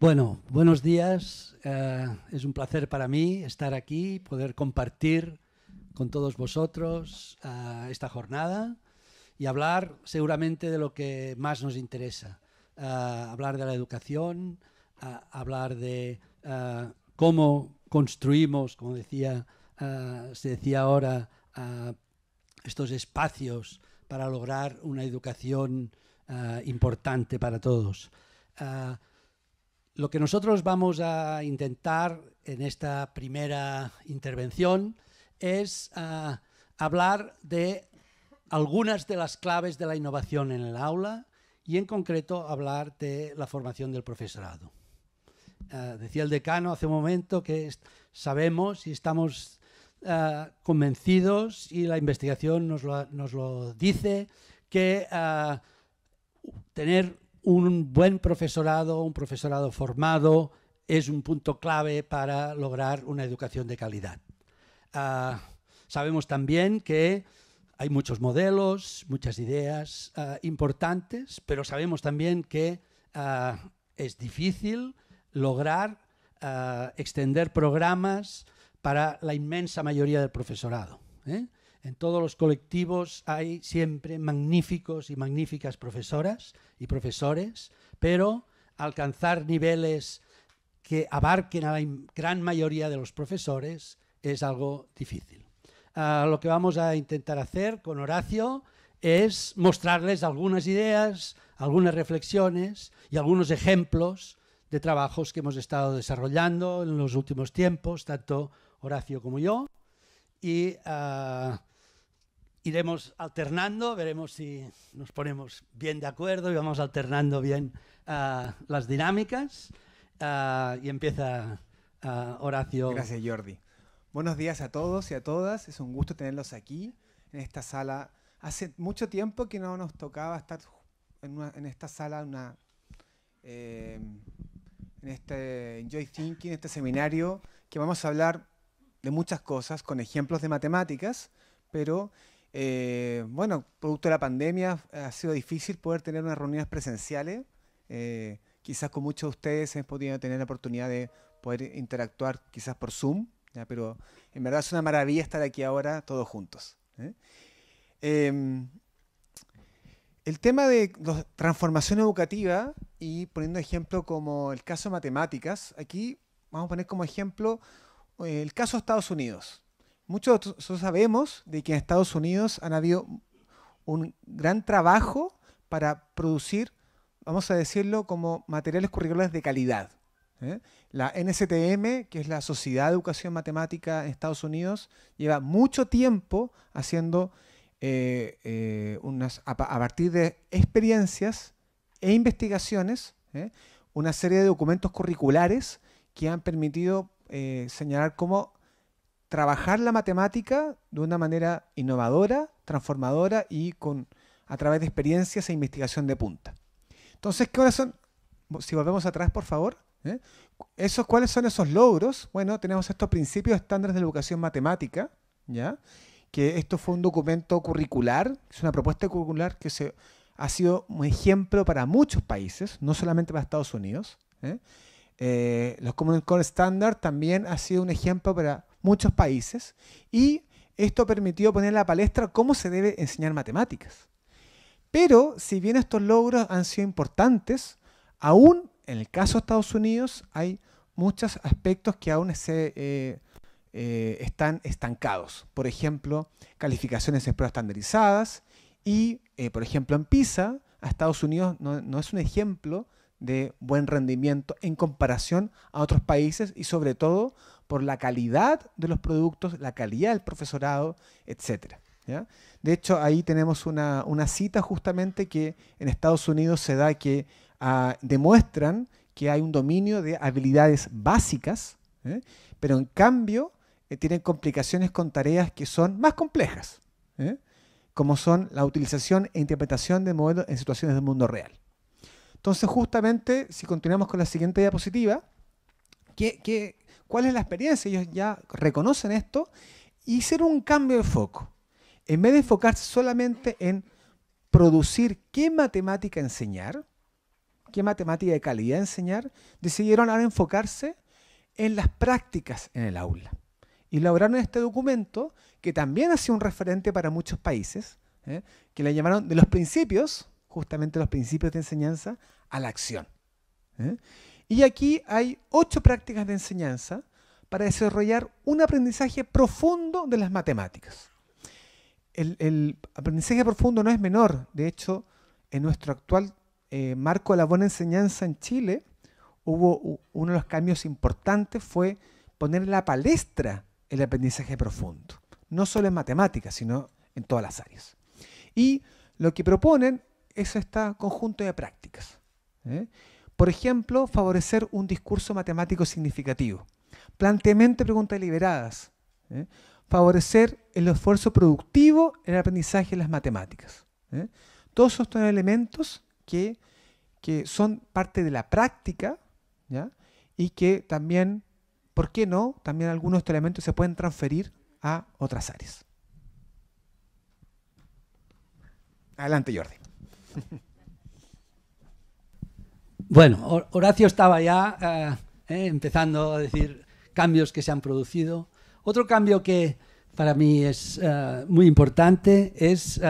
Bueno, buenos días. Es un placer para mí estar aquí, poder compartir con todos vosotros esta jornada y hablar seguramente de lo que más nos interesa. Hablar de la educación, hablar de cómo construimos, como se decía ahora, estos espacios para lograr una educación importante para todos. Lo que nosotros vamos a intentar en esta primera intervención es hablar de algunas de las claves de la innovación en el aula y en concreto hablar de la formación del profesorado. Decía el decano hace un momento que sabemos y estamos convencidos, y la investigación nos lo dice, que tener un buen profesorado, un profesorado formado, es un punto clave para lograr una educación de calidad. Sabemos también que hay muchos modelos, muchas ideas importantes, pero sabemos también que es difícil lograr extender programas para la inmensa mayoría del profesorado. En todos los colectivos hay siempre magníficos y magníficas profesoras y profesores, pero alcanzar niveles que abarquen a la gran mayoría de los profesores es algo difícil. Lo que vamos a intentar hacer con Horacio es mostrarles algunas ideas, algunas reflexiones y algunos ejemplos de trabajos que hemos estado desarrollando en los últimos tiempos, tanto Horacio como yo, y iremos alternando, veremos si nos ponemos bien de acuerdo y vamos alternando bien las dinámicas. Y empieza Horacio. Gracias, Jordi. Buenos días a todos y a todas. Es un gusto tenerlos aquí en esta sala. Hace mucho tiempo que no nos tocaba estar en esta sala, en este Enjoy Thinking, este seminario, que vamos a hablar de muchas cosas con ejemplos de matemáticas, pero bueno, producto de la pandemia ha sido difícil poder tener unas reuniones presenciales. Quizás con muchos de ustedes hemos podido tener la oportunidad de poder interactuar quizás por Zoom, ¿ya? Pero en verdad es una maravilla estar aquí ahora todos juntos. El tema de la transformación educativa, y poniendo ejemplo como el caso de matemáticas, aquí vamos a poner como ejemplo el caso de Estados Unidos. Muchos de nosotros sabemos de que en Estados Unidos han habido un gran trabajo para producir, vamos a decirlo, como materiales curriculares de calidad. La NSTM, que es la Sociedad de Educación Matemática en Estados Unidos, lleva mucho tiempo haciendo, a partir de experiencias e investigaciones, una serie de documentos curriculares que han permitido señalar cómo trabajar la matemática de una manera innovadora, transformadora y a través de experiencias e investigación de punta. Entonces, ¿cuáles son? Si volvemos atrás, por favor. ¿Cuáles son esos logros? Bueno, tenemos estos principios estándares de educación matemática, ¿ya? Que esto fue un documento curricular, es una propuesta curricular que ha sido un ejemplo para muchos países, no solamente para Estados Unidos. Los Common Core Standard también ha sido un ejemplo para muchos países, y esto permitió poner en la palestra cómo se debe enseñar matemáticas. Pero si bien estos logros han sido importantes, aún en el caso de Estados Unidos hay muchos aspectos que aún están estancados. Por ejemplo, calificaciones en pruebas estandarizadas y, por ejemplo, en PISA, a Estados Unidos no es un ejemplo de buen rendimiento en comparación a otros países, y sobre todo por la calidad de los productos, la calidad del profesorado, etc. ¿Ya? De hecho, ahí tenemos una cita justamente que en Estados Unidos se da que demuestran que hay un dominio de habilidades básicas, pero en cambio tienen complicaciones con tareas que son más complejas, como son la utilización e interpretación de modelos en situaciones del mundo real. Entonces, justamente, si continuamos con la siguiente diapositiva, ¿cuál es la experiencia? Ellos ya reconocen esto y hicieron un cambio de foco. En vez de enfocarse solamente en producir qué matemática enseñar, qué matemática de calidad enseñar, decidieron ahora enfocarse en las prácticas en el aula. Y elaboraron este documento, que también ha sido un referente para muchos países, que le llamaron de los principios, justamente los principios de enseñanza, a la acción. Y aquí hay 8 prácticas de enseñanza para desarrollar un aprendizaje profundo de las matemáticas. El aprendizaje profundo no es menor. De hecho, en nuestro actual marco de la buena enseñanza en Chile, hubo uno de los cambios importantes fue poner en la palestra el aprendizaje profundo. No solo en matemáticas, sino en todas las áreas. Y lo que proponen es este conjunto de prácticas. Por ejemplo, favorecer un discurso matemático significativo. Planteamiento de preguntas deliberadas. Favorecer el esfuerzo productivo en el aprendizaje de las matemáticas. Todos estos elementos que son parte de la práctica, ¿ya? Y que también, ¿por qué no? También algunos de estos elementos se pueden transferir a otras áreas. Adelante, Jordi. Bueno, Horacio estaba ya empezando a decir cambios que se han producido. Otro cambio que para mí es muy importante es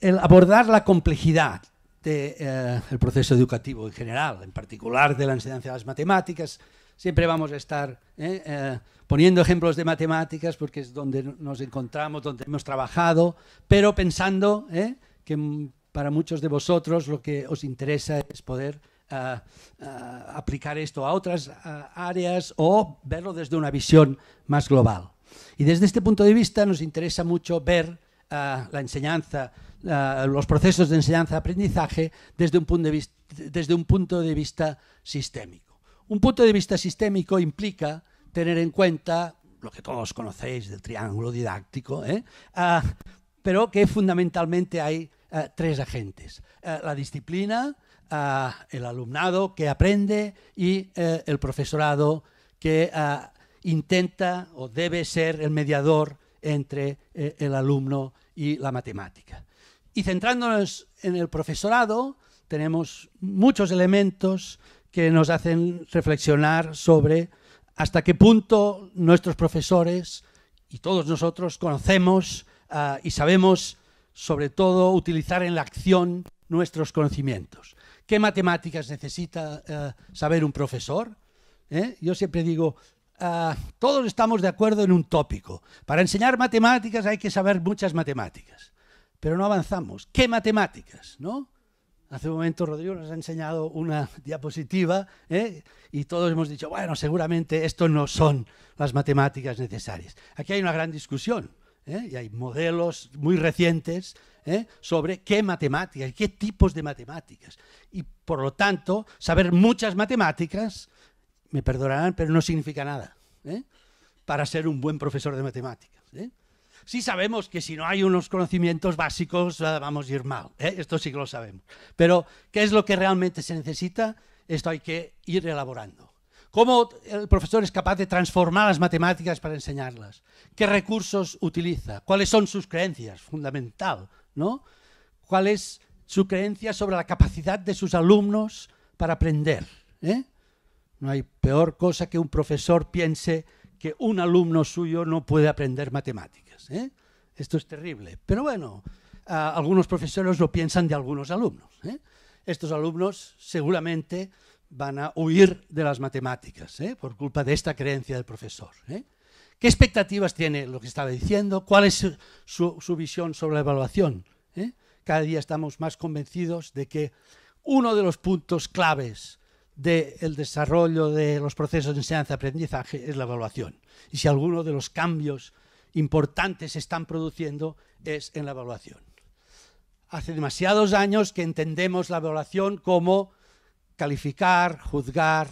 el abordar la complejidad del proceso educativo en general, en particular de la enseñanza de las matemáticas. Siempre vamos a estar poniendo ejemplos de matemáticas porque es donde nos encontramos, donde hemos trabajado, pero pensando que para muchos de vosotros lo que os interesa es poder aplicar esto a otras áreas o verlo desde una visión más global. Y desde este punto de vista nos interesa mucho ver la enseñanza, los procesos de enseñanza-aprendizaje desde un punto de vista sistémico. Un punto de vista sistémico implica tener en cuenta lo que todos conocéis del triángulo didáctico, pero que fundamentalmente hay 3 agentes. La disciplina, el alumnado que aprende y el profesorado que intenta o debe ser el mediador entre el alumno y la matemática. Y centrándonos en el profesorado, tenemos muchos elementos que nos hacen reflexionar sobre hasta qué punto nuestros profesores y todos nosotros conocemos y sabemos, sobre todo, utilizar en la acción nuestros conocimientos. ¿Qué matemáticas necesita saber un profesor? Yo siempre digo, todos estamos de acuerdo en un tópico. Para enseñar matemáticas hay que saber muchas matemáticas, pero no avanzamos. ¿Qué matemáticas? ¿No? Hace un momento Rodrigo nos ha enseñado una diapositiva y todos hemos dicho, bueno, seguramente esto no son las matemáticas necesarias. Aquí hay una gran discusión y hay modelos muy recientes sobre qué matemáticas, qué tipos de matemáticas. Y por lo tanto, saber muchas matemáticas, me perdonarán, pero no significa nada para ser un buen profesor de matemáticas. Sí sabemos que si no hay unos conocimientos básicos vamos a ir mal, esto sí que lo sabemos. Pero, ¿qué es lo que realmente se necesita? Esto hay que ir elaborando. ¿Cómo el profesor es capaz de transformar las matemáticas para enseñarlas? ¿Qué recursos utiliza? ¿Cuáles son sus creencias? Fundamental, ¿no? ¿Cuál es su creencia sobre la capacidad de sus alumnos para aprender? No hay peor cosa que un profesor piense que un alumno suyo no puede aprender matemáticas. Esto es terrible. Pero bueno, algunos profesores lo piensan de algunos alumnos. Estos alumnos seguramente van a huir de las matemáticas por culpa de esta creencia del profesor. ¿Qué expectativas tiene lo que estaba diciendo? ¿Cuál es su visión sobre la evaluación? Cada día estamos más convencidos de que uno de los puntos claves del desarrollo de los procesos de enseñanza-aprendizaje es la evaluación. Y si alguno de los cambios importantes se están produciendo es en la evaluación. Hace demasiados años que entendemos la evaluación como calificar, juzgar,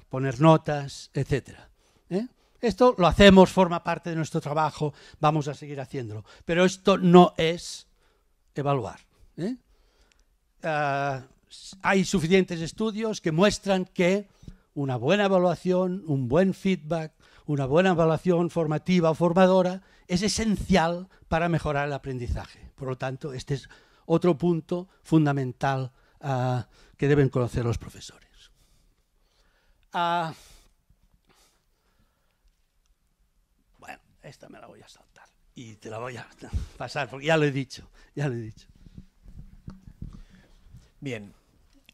poner notas, etc. Esto lo hacemos, forma parte de nuestro trabajo, vamos a seguir haciéndolo. Pero esto no es evaluar. Hay suficientes estudios que muestran que una buena evaluación, un buen feedback, una buena evaluación formativa o formadora es esencial para mejorar el aprendizaje. Por lo tanto, este es otro punto fundamental que deben conocer los profesores. Bueno, esta me la voy a saltar y te la voy a pasar porque ya lo he dicho, Bien.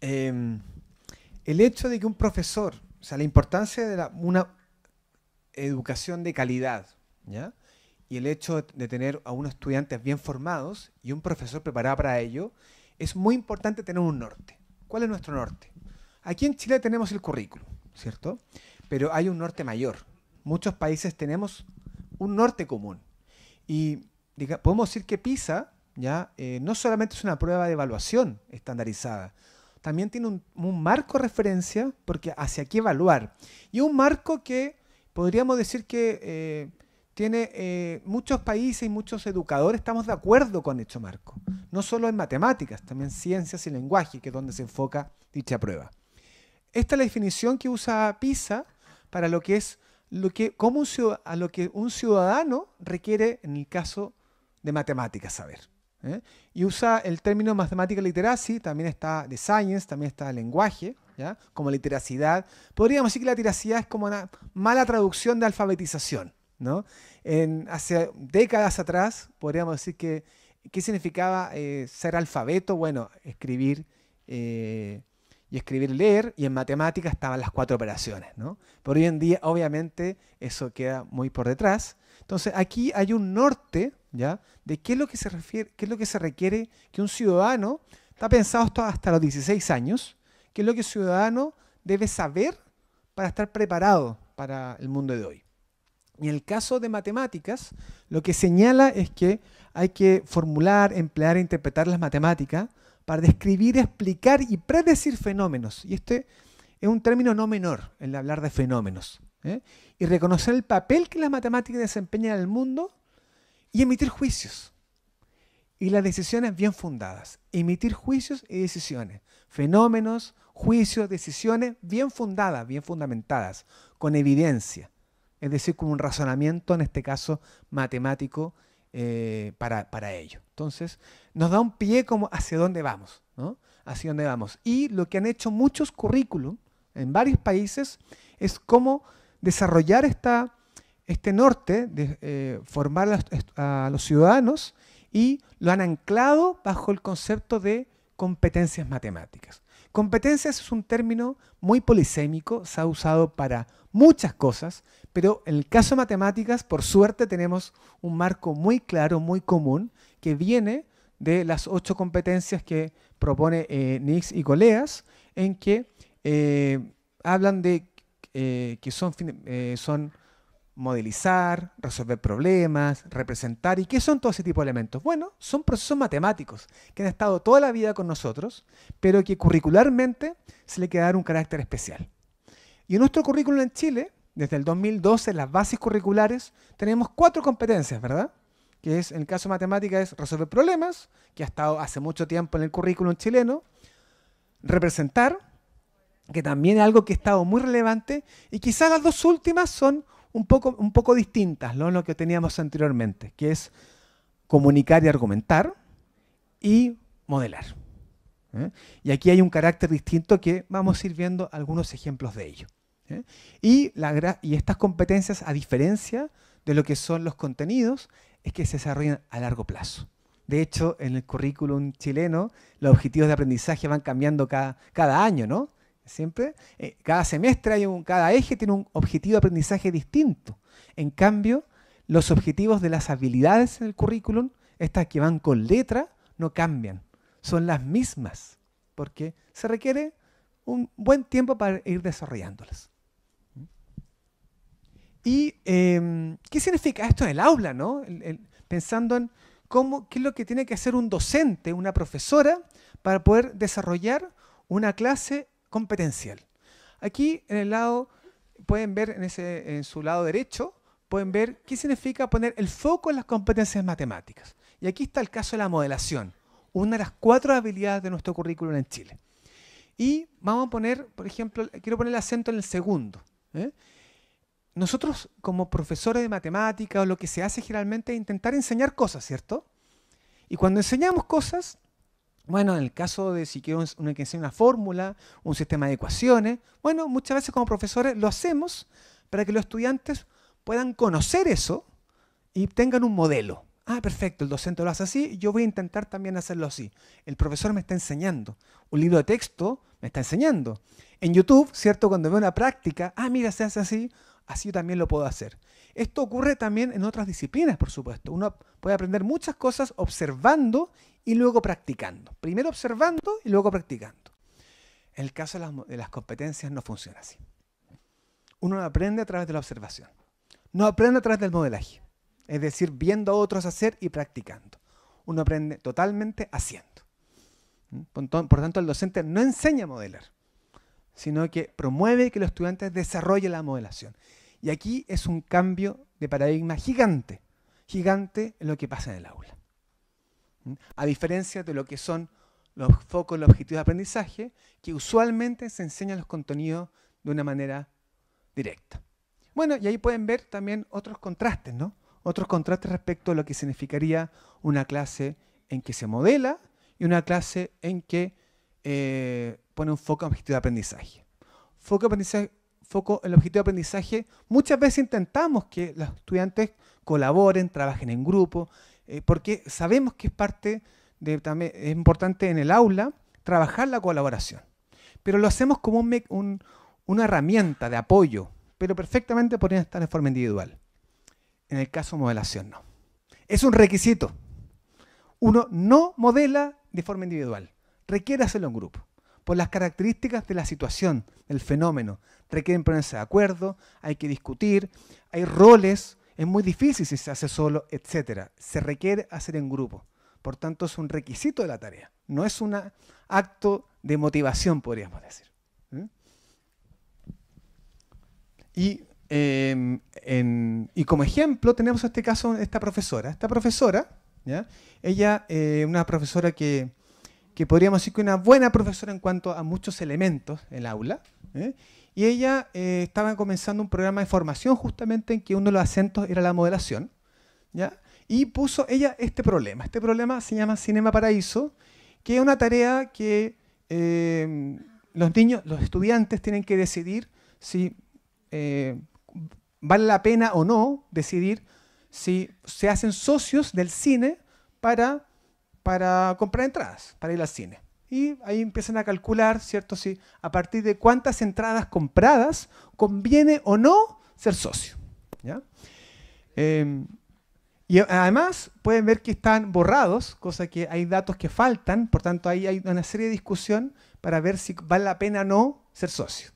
El hecho de que un profesor, o sea, la importancia de una educación de calidad, ¿ya? Y el hecho de tener a unos estudiantes bien formados y un profesor preparado para ello, es muy importante tener un norte. ¿Cuál es nuestro norte? Aquí en Chile tenemos el currículum, ¿cierto? Pero hay un norte mayor. Muchos países tenemos un norte común. Y podemos decir que PISA ¿ya? No solamente es una prueba de evaluación estandarizada, también tiene un marco de referencia porque hacia qué evaluar. Y un marco que podríamos decir que tiene muchos países y muchos educadores estamos de acuerdo con dicho marco. No solo en matemáticas, también ciencias y lenguaje, que es donde se enfoca dicha prueba. Esta es la definición que usa PISA para lo que es lo que un ciudadano requiere en el caso de matemáticas saber. Y usa el término Mathematical Literacy, también está de Science, también está de lenguaje, ¿ya? Como literacidad. Podríamos decir que la literacidad es como una mala traducción de alfabetización, ¿no? Hace décadas atrás podríamos decir que ¿qué significaba ser alfabeto? Bueno, escribir y escribir y leer, y en matemáticas estaban las 4 operaciones, ¿no? Pero hoy en día, obviamente, eso queda muy por detrás. Entonces, aquí hay un norte, ¿ya? De qué es lo que se refiere, qué es lo que se requiere que un ciudadano, está pensado esto hasta los 16 años, qué es lo que el ciudadano debe saber para estar preparado para el mundo de hoy. Y en el caso de matemáticas, lo que señala es que hay que formular, emplear e interpretar las matemáticas para describir, explicar y predecir fenómenos. Y este es un término no menor, el hablar de fenómenos. Y reconocer el papel que las matemáticas desempeñan en el mundo y emitir juicios. Y las decisiones bien fundadas. Emitir juicios y decisiones. Fenómenos, juicios, decisiones bien fundadas, bien fundamentadas, con evidencia. Es decir, con un razonamiento, en este caso matemático, para ello. Entonces, nos da un pie como hacia dónde vamos, ¿no? Hacia dónde vamos. Y lo que han hecho muchos currículum en varios países es cómo desarrollar este norte, de formar a los ciudadanos, y lo han anclado bajo el concepto de competencias matemáticas. Competencias es un término muy polisémico, se ha usado para muchas cosas, pero en el caso de matemáticas, por suerte, tenemos un marco muy claro, muy común, que viene de las 8 competencias que propone Nix y Coleas, en que hablan de que son modelizar, resolver problemas, representar. ¿Y qué son todo ese tipo de elementos? Bueno, son procesos matemáticos que han estado toda la vida con nosotros, pero que curricularmente se le quiere dar un carácter especial. Y en nuestro currículum en Chile, desde el 2012, en las bases curriculares, tenemos 4 competencias, ¿verdad? Que es, en el caso de matemática, es resolver problemas, que ha estado hace mucho tiempo en el currículum chileno, representar, que también es algo que ha estado muy relevante, y quizás las 2 últimas son un poco distintas, ¿no? Lo que teníamos anteriormente, que es comunicar y argumentar y modelar. Y aquí hay un carácter distinto que vamos a ir viendo algunos ejemplos de ello. Y estas competencias, a diferencia de lo que son los contenidos, es que se desarrollan a largo plazo. De hecho, en el currículum chileno, los objetivos de aprendizaje van cambiando cada año, ¿no? Siempre, cada semestre cada eje tiene un objetivo de aprendizaje distinto. En cambio, los objetivos de las habilidades en el currículum, estas que van con letra, no cambian. Son las mismas, porque se requiere un buen tiempo para ir desarrollándolas. ¿Y qué significa esto en el aula, ¿no? Pensando en qué es lo que tiene que hacer un docente, una profesora, para poder desarrollar una clase competencial. Aquí en el lado, pueden ver en su lado derecho, pueden ver qué significa poner el foco en las competencias matemáticas. Y aquí está el caso de la modelación, una de las 4 habilidades de nuestro currículum en Chile. Y vamos a poner, por ejemplo, quiero poner el acento en el segundo. Nosotros, como profesores de matemáticas, lo que se hace generalmente es intentar enseñar cosas, ¿cierto? Y cuando enseñamos cosas, Bueno, en el caso de si quiero que enseñe una fórmula, un sistema de ecuaciones, bueno, muchas veces como profesores lo hacemos para que los estudiantes puedan conocer eso y tengan un modelo. Ah, perfecto, el docente lo hace así, yo voy a intentar también hacerlo así. El profesor me está enseñando. Un libro de texto me está enseñando. En YouTube, ¿cierto? Cuando veo una práctica, ah, mira, se hace así, así yo también lo puedo hacer. Esto ocurre también en otras disciplinas, por supuesto. Uno puede aprender muchas cosas observando y luego practicando. Primero observando y luego practicando. En el caso de las competencias no funciona así. Uno aprende a través de la observación. No aprende a través del modelaje. Es decir, viendo a otros hacer y practicando. Uno aprende totalmente haciendo. Por tanto, el docente no enseña a modelar, sino que promueve que los estudiantes desarrollen la modelación. Y aquí es un cambio de paradigma gigante, gigante en lo que pasa en el aula. A diferencia de lo que son los focos, los objetivos de aprendizaje, que usualmente se enseñan los contenidos de una manera directa. Bueno, y ahí pueden ver también otros contrastes, ¿no? Otros contrastes respecto a lo que significaría una clase en que se modela y una clase en que pone un foco en objetivo de aprendizaje. Foco en el objetivo de aprendizaje, muchas veces intentamos que los estudiantes colaboren, trabajen en grupo, porque sabemos que es parte de, también es importante en el aula trabajar la colaboración. Pero lo hacemos como una herramienta de apoyo, pero perfectamente podrían estar de forma individual. En el caso de modelación, no. Es un requisito. Uno no modela de forma individual. Requiere hacerlo en grupo. Por las características de la situación, del fenómeno. Requieren ponerse de acuerdo, hay que discutir, hay roles, es muy difícil si se hace solo, etc. Se requiere hacer en grupo. Por tanto, es un requisito de la tarea. No es un acto de motivación, podríamos decir. Y como ejemplo tenemos en este caso esta profesora. Esta profesora, ¿ya? Ella es una profesora que podríamos decir que una buena profesora en cuanto a muchos elementos en el aula. Y ella estaba comenzando un programa de formación justamente en que uno de los acentos era la modelación, ¿ya? Y puso ella este problema. Este problema se llama Cinema Paraíso, que es una tarea que los estudiantes tienen que decidir si vale la pena o no decidir si se hacen socios del cine para comprar entradas, para ir al cine. Y ahí empiezan a calcular, ¿cierto? Si a partir de cuántas entradas compradas conviene o no ser socio, ¿ya? Y además pueden ver que están borrados, cosa que hay datos que faltan, por tanto ahí hay una serie de discusión para ver si vale la pena o no ser socio.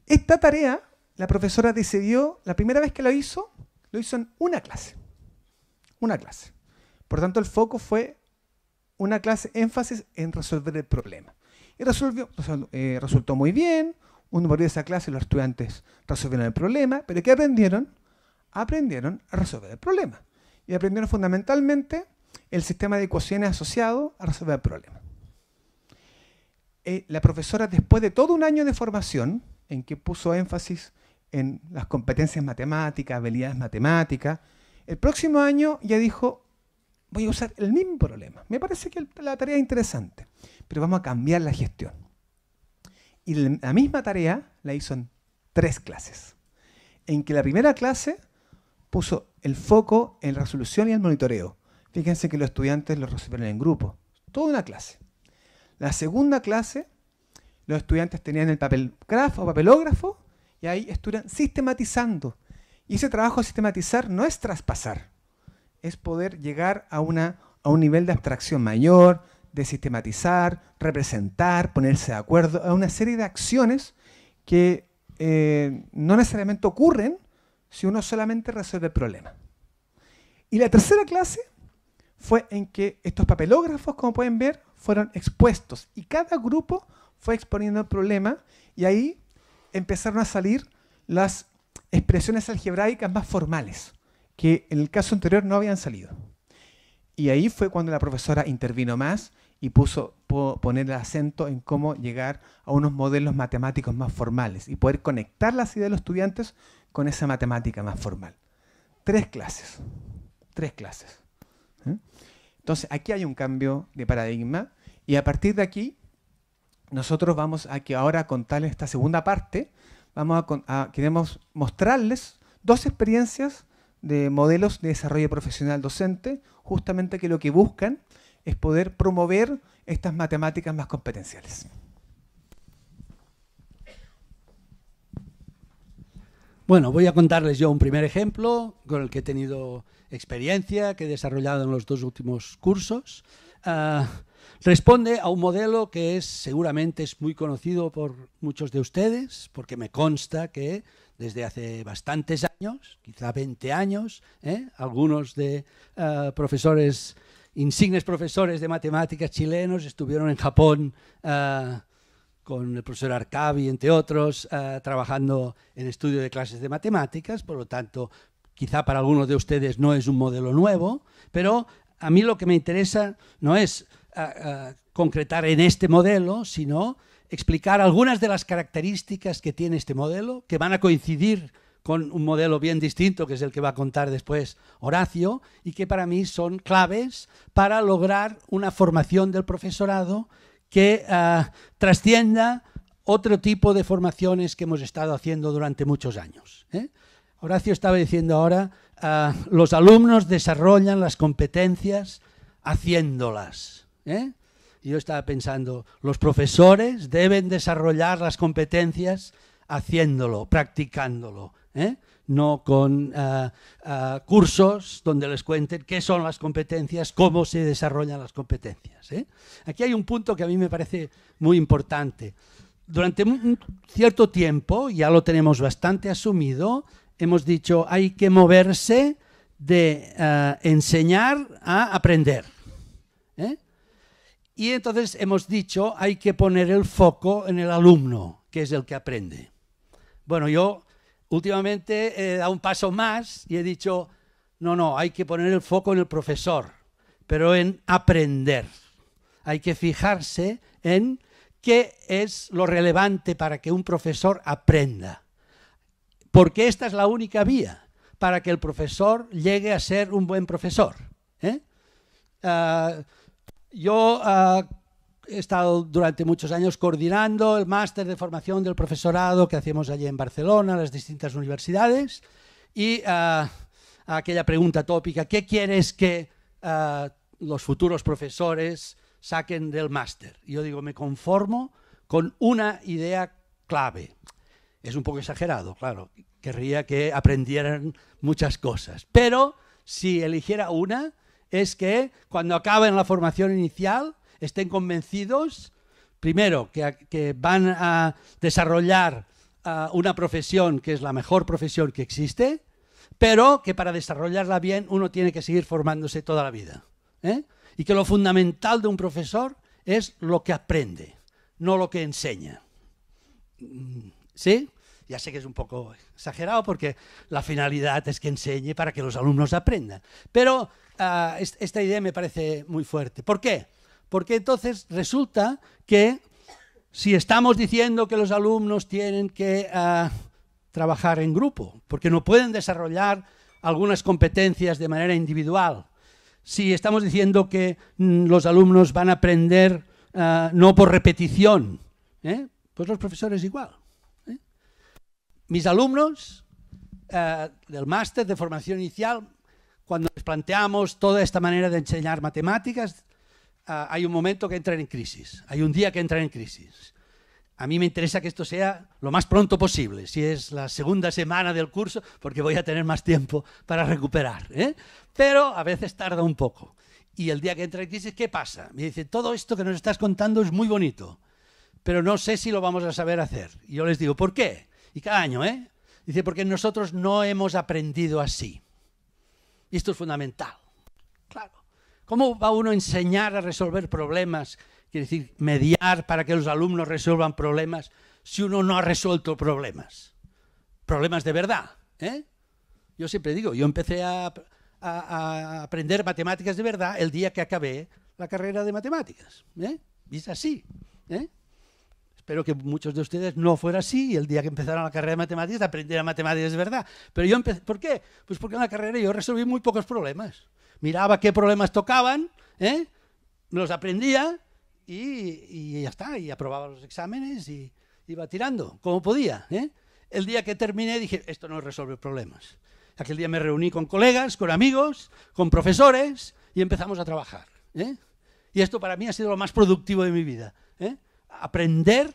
Esta tarea la profesora decidió, la primera vez que lo hizo en una clase. Una clase. Por tanto, el foco fue una clase énfasis en resolver el problema. Y resultó muy bien. Uno por esa clase los estudiantes resolvieron el problema. ¿Pero qué aprendieron? Aprendieron a resolver el problema. Y aprendieron fundamentalmente el sistema de ecuaciones asociado a resolver el problema. La profesora, después de todo un año de formación, en que puso énfasis en las competencias matemáticas, habilidades matemáticas, el próximo año ya dijo, voy a usar el mismo problema. Me parece que la tarea es interesante, pero vamos a cambiar la gestión. Y la misma tarea la hizo en 3 clases, en que la primera clase puso el foco en la resolución y el monitoreo. Fíjense que los estudiantes lo resolvieron en grupo, toda una clase. La segunda clase, los estudiantes tenían el papelógrafo o papelógrafo y ahí estuvieron sistematizando. Y ese trabajo de sistematizar no es traspasar, es poder llegar a un nivel de abstracción mayor, de sistematizar, representar, ponerse de acuerdo, a una serie de acciones que no necesariamente ocurren si uno solamente resuelve el problema. Y la tercera clase fue en que estos papelógrafos, como pueden ver, fueron expuestos y cada grupo fue exponiendo el problema y ahí empezaron a salir las expresiones algebraicas más formales, que en el caso anterior no habían salido. Y ahí fue cuando la profesora intervino más y pudo poner el acento en cómo llegar a unos modelos matemáticos más formales y poder conectar las ideas de los estudiantes con esa matemática más formal. 3 clases. 3 clases. Entonces, aquí hay un cambio de paradigma Y a partir de aquí, nosotros vamos a que ahora contarles esta segunda parte. Queremos mostrarles 2 experiencias de modelos de desarrollo profesional docente, justamente que lo que buscan es poder promover estas matemáticas más competenciales. Bueno, voy a contarles yo un primer ejemplo con el que he tenido experiencia, que he desarrollado en los 2 últimos cursos. Responde a un modelo que seguramente es muy conocido por muchos de ustedes, porque me consta que desde hace bastantes años, quizá 20 años, algunos de insignes profesores de matemáticas chilenos estuvieron en Japón con el profesor Arcavi, entre otros, trabajando en estudio de clases de matemáticas. Por lo tanto, quizá para algunos de ustedes no es un modelo nuevo, pero a mí lo que me interesa no es concretar en este modelo, sino explicar algunas de las características que tiene este modelo, que van a coincidir con un modelo bien distinto, que es el que va a contar después Horacio, y que para mí son claves para lograr una formación del profesorado que trascienda otro tipo de formaciones que hemos estado haciendo durante muchos años. Horacio estaba diciendo ahora, los alumnos desarrollan las competencias haciéndolas. Y yo estaba pensando, los profesores deben desarrollar las competencias haciéndolo, practicándolo, no con cursos donde les cuenten qué son las competencias, cómo se desarrollan las competencias. Aquí hay un punto que a mí me parece muy importante. Durante un cierto tiempo, ya lo tenemos bastante asumido, hemos dicho hay que moverse de enseñar a aprender. Y entonces hemos dicho hay que poner el foco en el alumno, que es el que aprende. Bueno, yo últimamente he dado un paso más y he dicho, no, hay que poner el foco en el profesor, pero en aprender. Hay que fijarse en qué es lo relevante para que un profesor aprenda. Porque esta es la única vía para que el profesor llegue a ser un buen profesor. Yo he estado durante muchos años coordinando el máster de formación del profesorado que hacíamos allí en Barcelona, en las distintas universidades, y aquella pregunta tópica, ¿qué quieres que los futuros profesores saquen del máster? Y yo digo, me conformo con una idea clave. Es un poco exagerado, claro, querría que aprendieran muchas cosas, pero si eligiera una, es que cuando acaben la formación inicial estén convencidos, primero, que van a desarrollar una profesión que es la mejor profesión que existe, pero que para desarrollarla bien uno tiene que seguir formándose toda la vida. Y que lo fundamental de un profesor es lo que aprende, no lo que enseña. ¿Sí? Ya sé que es un poco exagerado porque la finalidad es que enseñe para que los alumnos aprendan. Pero esta idea me parece muy fuerte. ¿Por qué? Porque entonces resulta que si estamos diciendo que los alumnos tienen que trabajar en grupo, porque no pueden desarrollar algunas competencias de manera individual, si estamos diciendo que los alumnos van a aprender no por repetición, pues los profesores igual. Mis alumnos del máster de formación inicial, cuando les planteamos toda esta manera de enseñar matemáticas, hay un momento que entran en crisis, hay un día que entran en crisis. A mí me interesa que esto sea lo más pronto posible, si es la segunda semana del curso, porque voy a tener más tiempo para recuperar. Pero a veces tarda un poco. Y el día que entra en crisis, ¿qué pasa? Me dice, todo esto que nos estás contando es muy bonito, pero no sé si lo vamos a saber hacer. Y yo les digo, ¿por qué? Y cada año, dice, porque nosotros no hemos aprendido así. Y esto es fundamental. Claro. ¿Cómo va uno a enseñar a resolver problemas? Quiere decir, mediar para que los alumnos resuelvan problemas si uno no ha resuelto problemas. Problemas de verdad. Yo siempre digo, yo empecé a aprender matemáticas de verdad el día que acabé la carrera de matemáticas. Y es así. Espero que muchos de ustedes no fuera así y el día que empezaron la carrera de matemáticas aprendieran matemáticas de verdad. Pero yo empecé, ¿por qué? Pues porque en la carrera yo resolví muy pocos problemas. Miraba qué problemas tocaban, los aprendía y ya está, y aprobaba los exámenes y iba tirando, como podía. El día que terminé dije, esto no resuelve problemas. Aquel día me reuní con colegas, con amigos, con profesores y empezamos a trabajar. Y esto para mí ha sido lo más productivo de mi vida. Aprender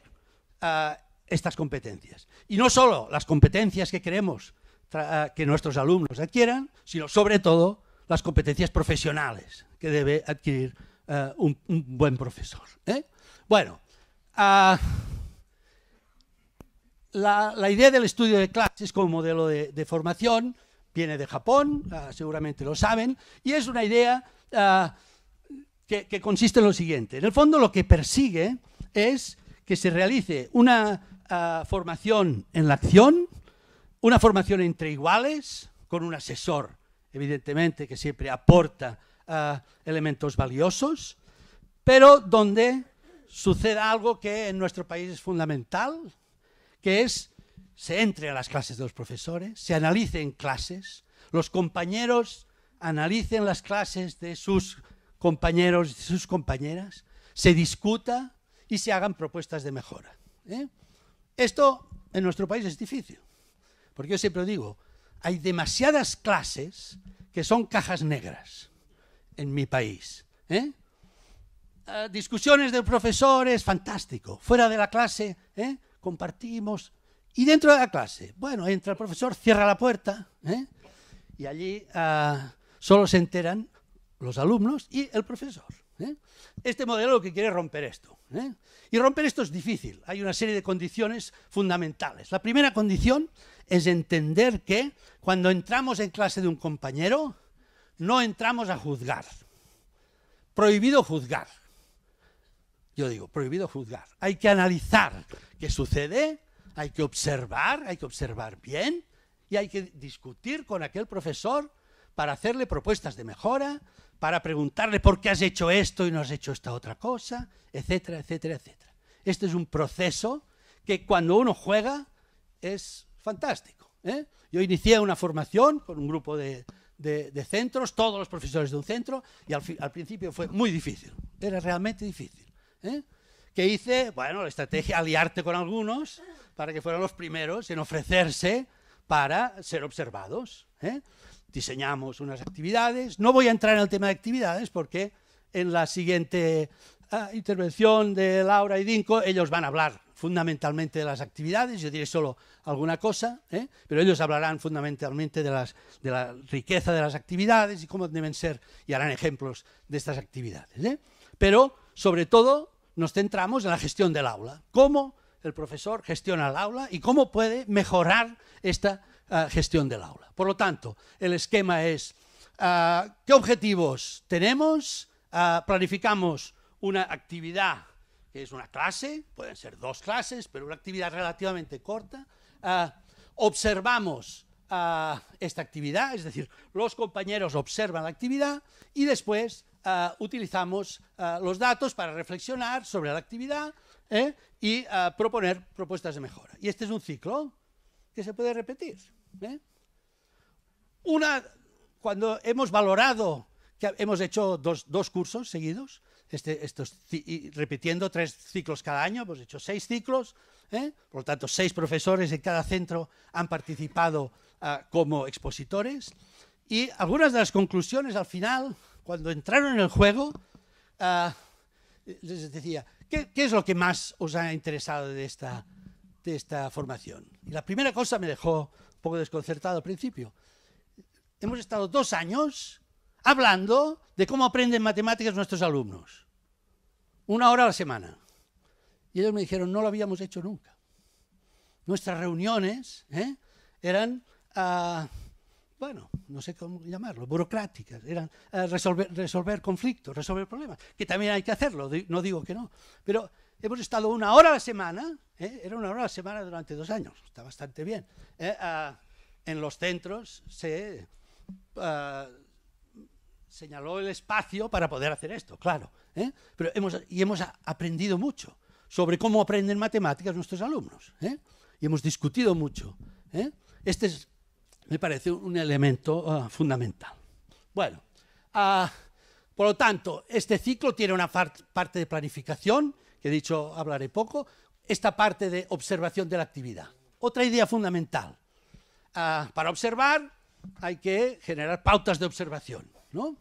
estas competencias. Y no solo las competencias que queremos que nuestros alumnos adquieran, sino sobre todo las competencias profesionales que debe adquirir un buen profesor. Bueno, la idea del estudio de clases como modelo de formación viene de Japón, seguramente lo saben, y es una idea que consiste en lo siguiente. En el fondo lo que persigue es que se realice una formación en la acción, una formación entre iguales, con un asesor, evidentemente, que siempre aporta elementos valiosos, pero donde suceda algo que en nuestro país es fundamental, que es se entre a las clases de los profesores, se analicen clases, los compañeros analicen las clases de sus compañeros y de sus compañeras, se discuta y se hagan propuestas de mejora. Esto en nuestro país es difícil, porque yo siempre digo, hay demasiadas clases que son cajas negras en mi país. Discusiones de profesores, fantástico. Fuera de la clase, compartimos. Y dentro de la clase, bueno, entra el profesor, cierra la puerta, y allí solo se enteran los alumnos y el profesor. Este modelo lo que quiere es romper esto. Y romper esto es difícil. Hay una serie de condiciones fundamentales. La primera condición es entender que cuando entramos en clase de un compañero, no entramos a juzgar. Prohibido juzgar. Yo digo, prohibido juzgar. Hay que analizar qué sucede, hay que observar bien y hay que discutir con aquel profesor para hacerle propuestas de mejora, para preguntarle por qué has hecho esto y no has hecho esta otra cosa, etcétera, etcétera, etcétera. Este es un proceso que cuando uno juega es fantástico. Yo inicié una formación con un grupo de centros, todos los profesores de un centro, y al principio fue muy difícil, era realmente difícil. ¿Qué hice? Bueno, la estrategia, aliarte con algunos para que fueran los primeros en ofrecerse para ser observados. Diseñamos unas actividades. No voy a entrar en el tema de actividades porque en la siguiente intervención de Laura y Dinko ellos van a hablar fundamentalmente de las actividades. Yo diré solo alguna cosa, pero ellos hablarán fundamentalmente de la riqueza de las actividades y cómo deben ser y harán ejemplos de estas actividades. Pero, sobre todo, nos centramos en la gestión del aula. Cómo el profesor gestiona el aula y cómo puede mejorar esta gestión del aula. Por lo tanto, el esquema es ¿qué objetivos tenemos? Planificamos una actividad que es una clase, pueden ser 2 clases, pero una actividad relativamente corta. Observamos esta actividad, es decir, los compañeros observan la actividad y después utilizamos los datos para reflexionar sobre la actividad y proponer propuestas de mejora. Y este es un ciclo que se puede repetir. Cuando hemos valorado que hemos hecho dos cursos seguidos, repitiendo 3 ciclos cada año, hemos hecho 6 ciclos, por lo tanto 6 profesores en cada centro han participado como expositores, y algunas de las conclusiones al final, cuando entraron en el juego, les decía, ¿qué es lo que más os ha interesado de esta formación? Y la primera cosa me dejó un poco desconcertado al principio. Hemos estado 2 años hablando de cómo aprenden matemáticas nuestros alumnos. 1 hora a la semana. Y ellos me dijeron, no lo habíamos hecho nunca. Nuestras reuniones eran, bueno, no sé cómo llamarlo, burocráticas. Eran resolver conflictos, resolver problemas, que también hay que hacerlo, no digo que no. Pero hemos estado 1 hora a la semana, era 1 hora a la semana durante 2 años, está bastante bien. En los centros se señaló el espacio para poder hacer esto, claro. Pero hemos aprendido mucho sobre cómo aprenden matemáticas nuestros alumnos. Y hemos discutido mucho. Este me parece un elemento fundamental. Bueno, Por lo tanto, este ciclo tiene una parte de planificación, que he dicho hablaré poco, esta parte de observación de la actividad. Otra idea fundamental. Para observar hay que generar pautas de observación, ¿no?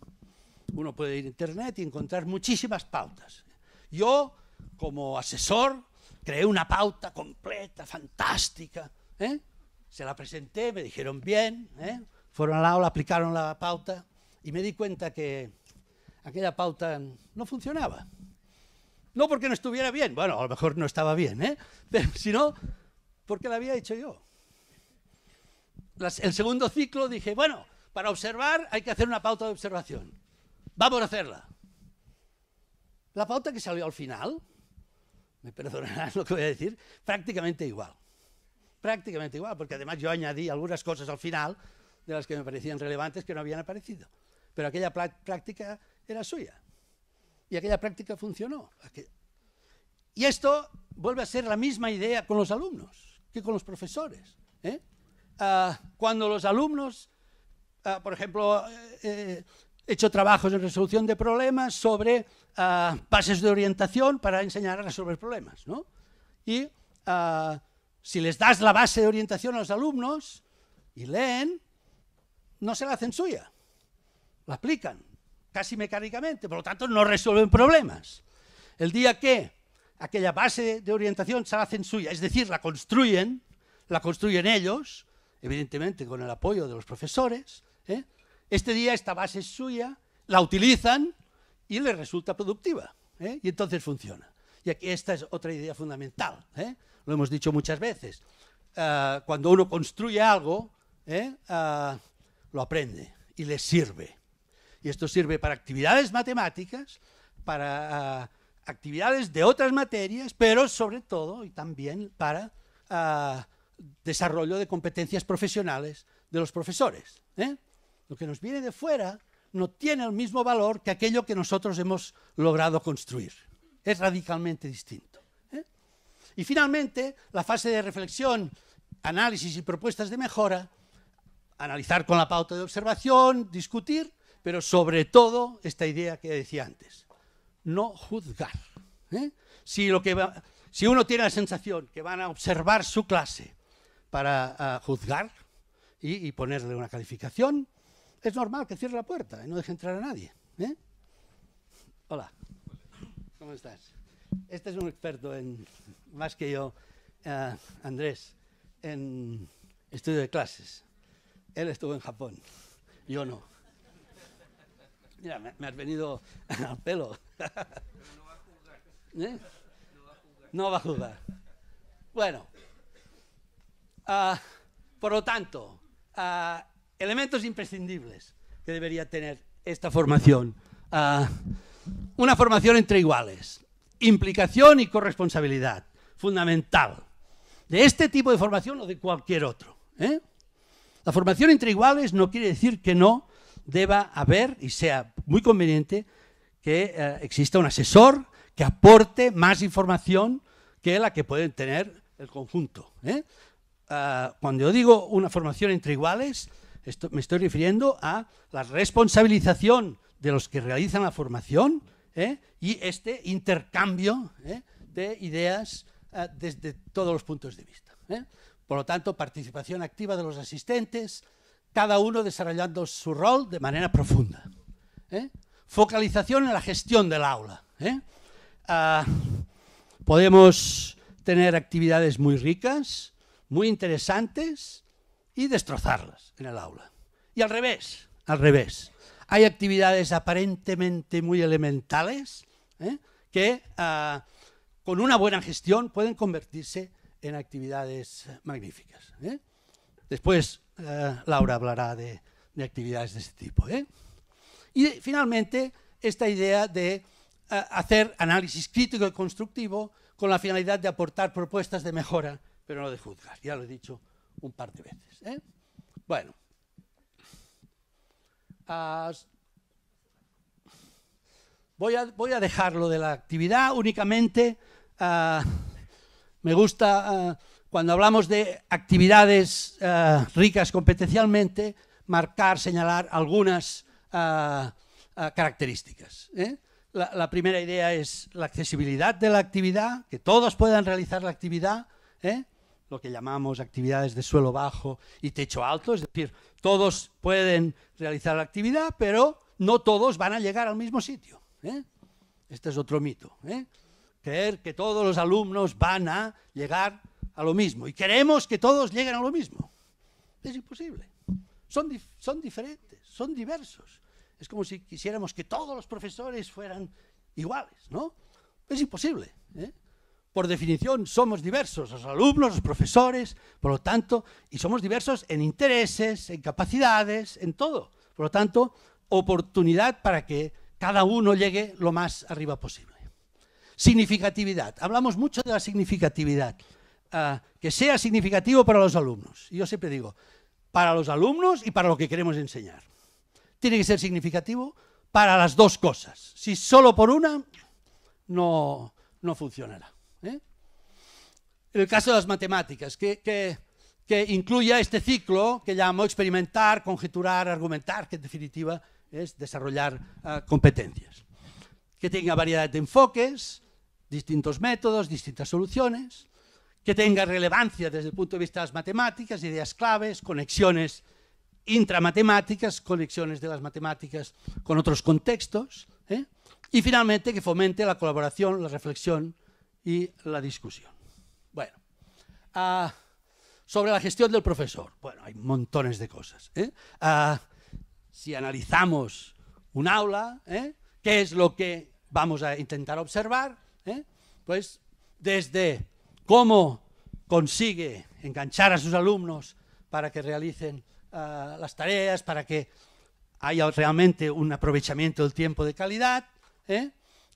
Uno puede ir a internet y encontrar muchísimas pautas. Yo, como asesor, creé una pauta completa, fantástica, se la presenté, me dijeron bien, fueron al aula, aplicaron la pauta y me di cuenta que aquella pauta no funcionaba. No porque no estuviera bien, bueno, a lo mejor no estaba bien, pero sino porque la había hecho yo. El segundo ciclo dije, bueno, para observar hay que hacer una pauta de observación. Vamos a hacerla. La pauta que salió al final, me perdonarán lo que voy a decir, prácticamente igual. Prácticamente igual, porque además yo añadí algunas cosas al final de las que me parecían relevantes que no habían aparecido. Pero aquella práctica era suya. Y aquella práctica funcionó. Y esto vuelve a ser la misma idea con los alumnos que con los profesores. Cuando los alumnos, por ejemplo, he hecho trabajos en resolución de problemas sobre bases de orientación para enseñar a resolver problemas, ¿no? Y si les das la base de orientación a los alumnos y leen, no se la hacen suya, la aplican casi mecánicamente, por lo tanto no resuelven problemas. El día que aquella base de orientación se la hacen suya, es decir, la construyen ellos, evidentemente con el apoyo de los profesores, este día esta base es suya, la utilizan y les resulta productiva, y entonces funciona. Y aquí esta es otra idea fundamental, lo hemos dicho muchas veces. Cuando uno construye algo, lo aprende y le sirve. Y esto sirve para actividades matemáticas, para actividades de otras materias, pero sobre todo y también para desarrollo de competencias profesionales de los profesores. Lo que nos viene de fuera no tiene el mismo valor que aquello que nosotros hemos logrado construir. Es radicalmente distinto. Y finalmente, la fase de reflexión, análisis y propuestas de mejora, analizar con la pauta de observación, discutir, pero sobre todo esta idea que decía antes, no juzgar. Si uno tiene la sensación que van a observar su clase para juzgar y ponerle una calificación, es normal que cierre la puerta y no deje entrar a nadie. Hola, ¿cómo estás? Este es un experto en, más que yo, Andrés, en estudio de clases. Él estuvo en Japón, yo no. Mira, me has venido al pelo. Pero no va a jugar. No va a jugar. Bueno, por lo tanto, elementos imprescindibles que debería tener esta formación. Una formación entre iguales, implicación y corresponsabilidad, fundamental. De este tipo de formación o de cualquier otro. La formación entre iguales no quiere decir que no deba haber, y sea muy conveniente, que exista un asesor que aporte más información que la que pueden tener el conjunto. Cuando yo digo una formación entre iguales, me estoy refiriendo a la responsabilización de los que realizan la formación y este intercambio de ideas desde todos los puntos de vista. Por lo tanto, participación activa de los asistentes, cada uno desarrollando su rol de manera profunda. Focalización en la gestión del aula. Podemos tener actividades muy ricas, muy interesantes y destrozarlas en el aula. Y al revés. Hay actividades aparentemente muy elementales que con una buena gestión pueden convertirse en actividades magníficas. Después Laura hablará de actividades de este tipo. Y finalmente, esta idea de hacer análisis crítico y constructivo con la finalidad de aportar propuestas de mejora, pero no de juzgar. Ya lo he dicho un par de veces. Bueno. Voy a dejarlo de la actividad únicamente. Me gusta, cuando hablamos de actividades ricas competencialmente, marcar, señalar algunas características. La primera idea es la accesibilidad de la actividad, que todos puedan realizar la actividad, lo que llamamos actividades de suelo bajo y techo alto, es decir, todos pueden realizar la actividad, pero no todos van a llegar al mismo sitio. Este es otro mito. Creer que todos los alumnos van a llegar a lo mismo y queremos que todos lleguen a lo mismo. Es imposible. Son diferentes, son diversos. Es como si quisiéramos que todos los profesores fueran iguales, ¿no? Es imposible. Por definición somos diversos, los alumnos, los profesores, por lo tanto, y somos diversos en intereses, en capacidades, en todo. Por lo tanto, oportunidad para que cada uno llegue lo más arriba posible. Significatividad. Hablamos mucho de la significatividad. Que sea significativo para los alumnos. Y yo siempre digo, para los alumnos y para lo que queremos enseñar. Tiene que ser significativo para las dos cosas. Si solo por una, no funcionará. En el caso de las matemáticas, que incluya este ciclo que llamo experimentar, conjeturar, argumentar, que en definitiva es desarrollar competencias. Que tenga variedad de enfoques, distintos métodos, distintas soluciones, que tenga relevancia desde el punto de vista de las matemáticas, ideas claves, conexiones intramatemáticas, conexiones de las matemáticas con otros contextos, y finalmente que fomente la colaboración, la reflexión y la discusión. Bueno, sobre la gestión del profesor, bueno, hay montones de cosas. Si analizamos un aula, ¿qué es lo que vamos a intentar observar? Pues desde cómo consigue enganchar a sus alumnos para que realicen las tareas, para que haya realmente un aprovechamiento del tiempo de calidad,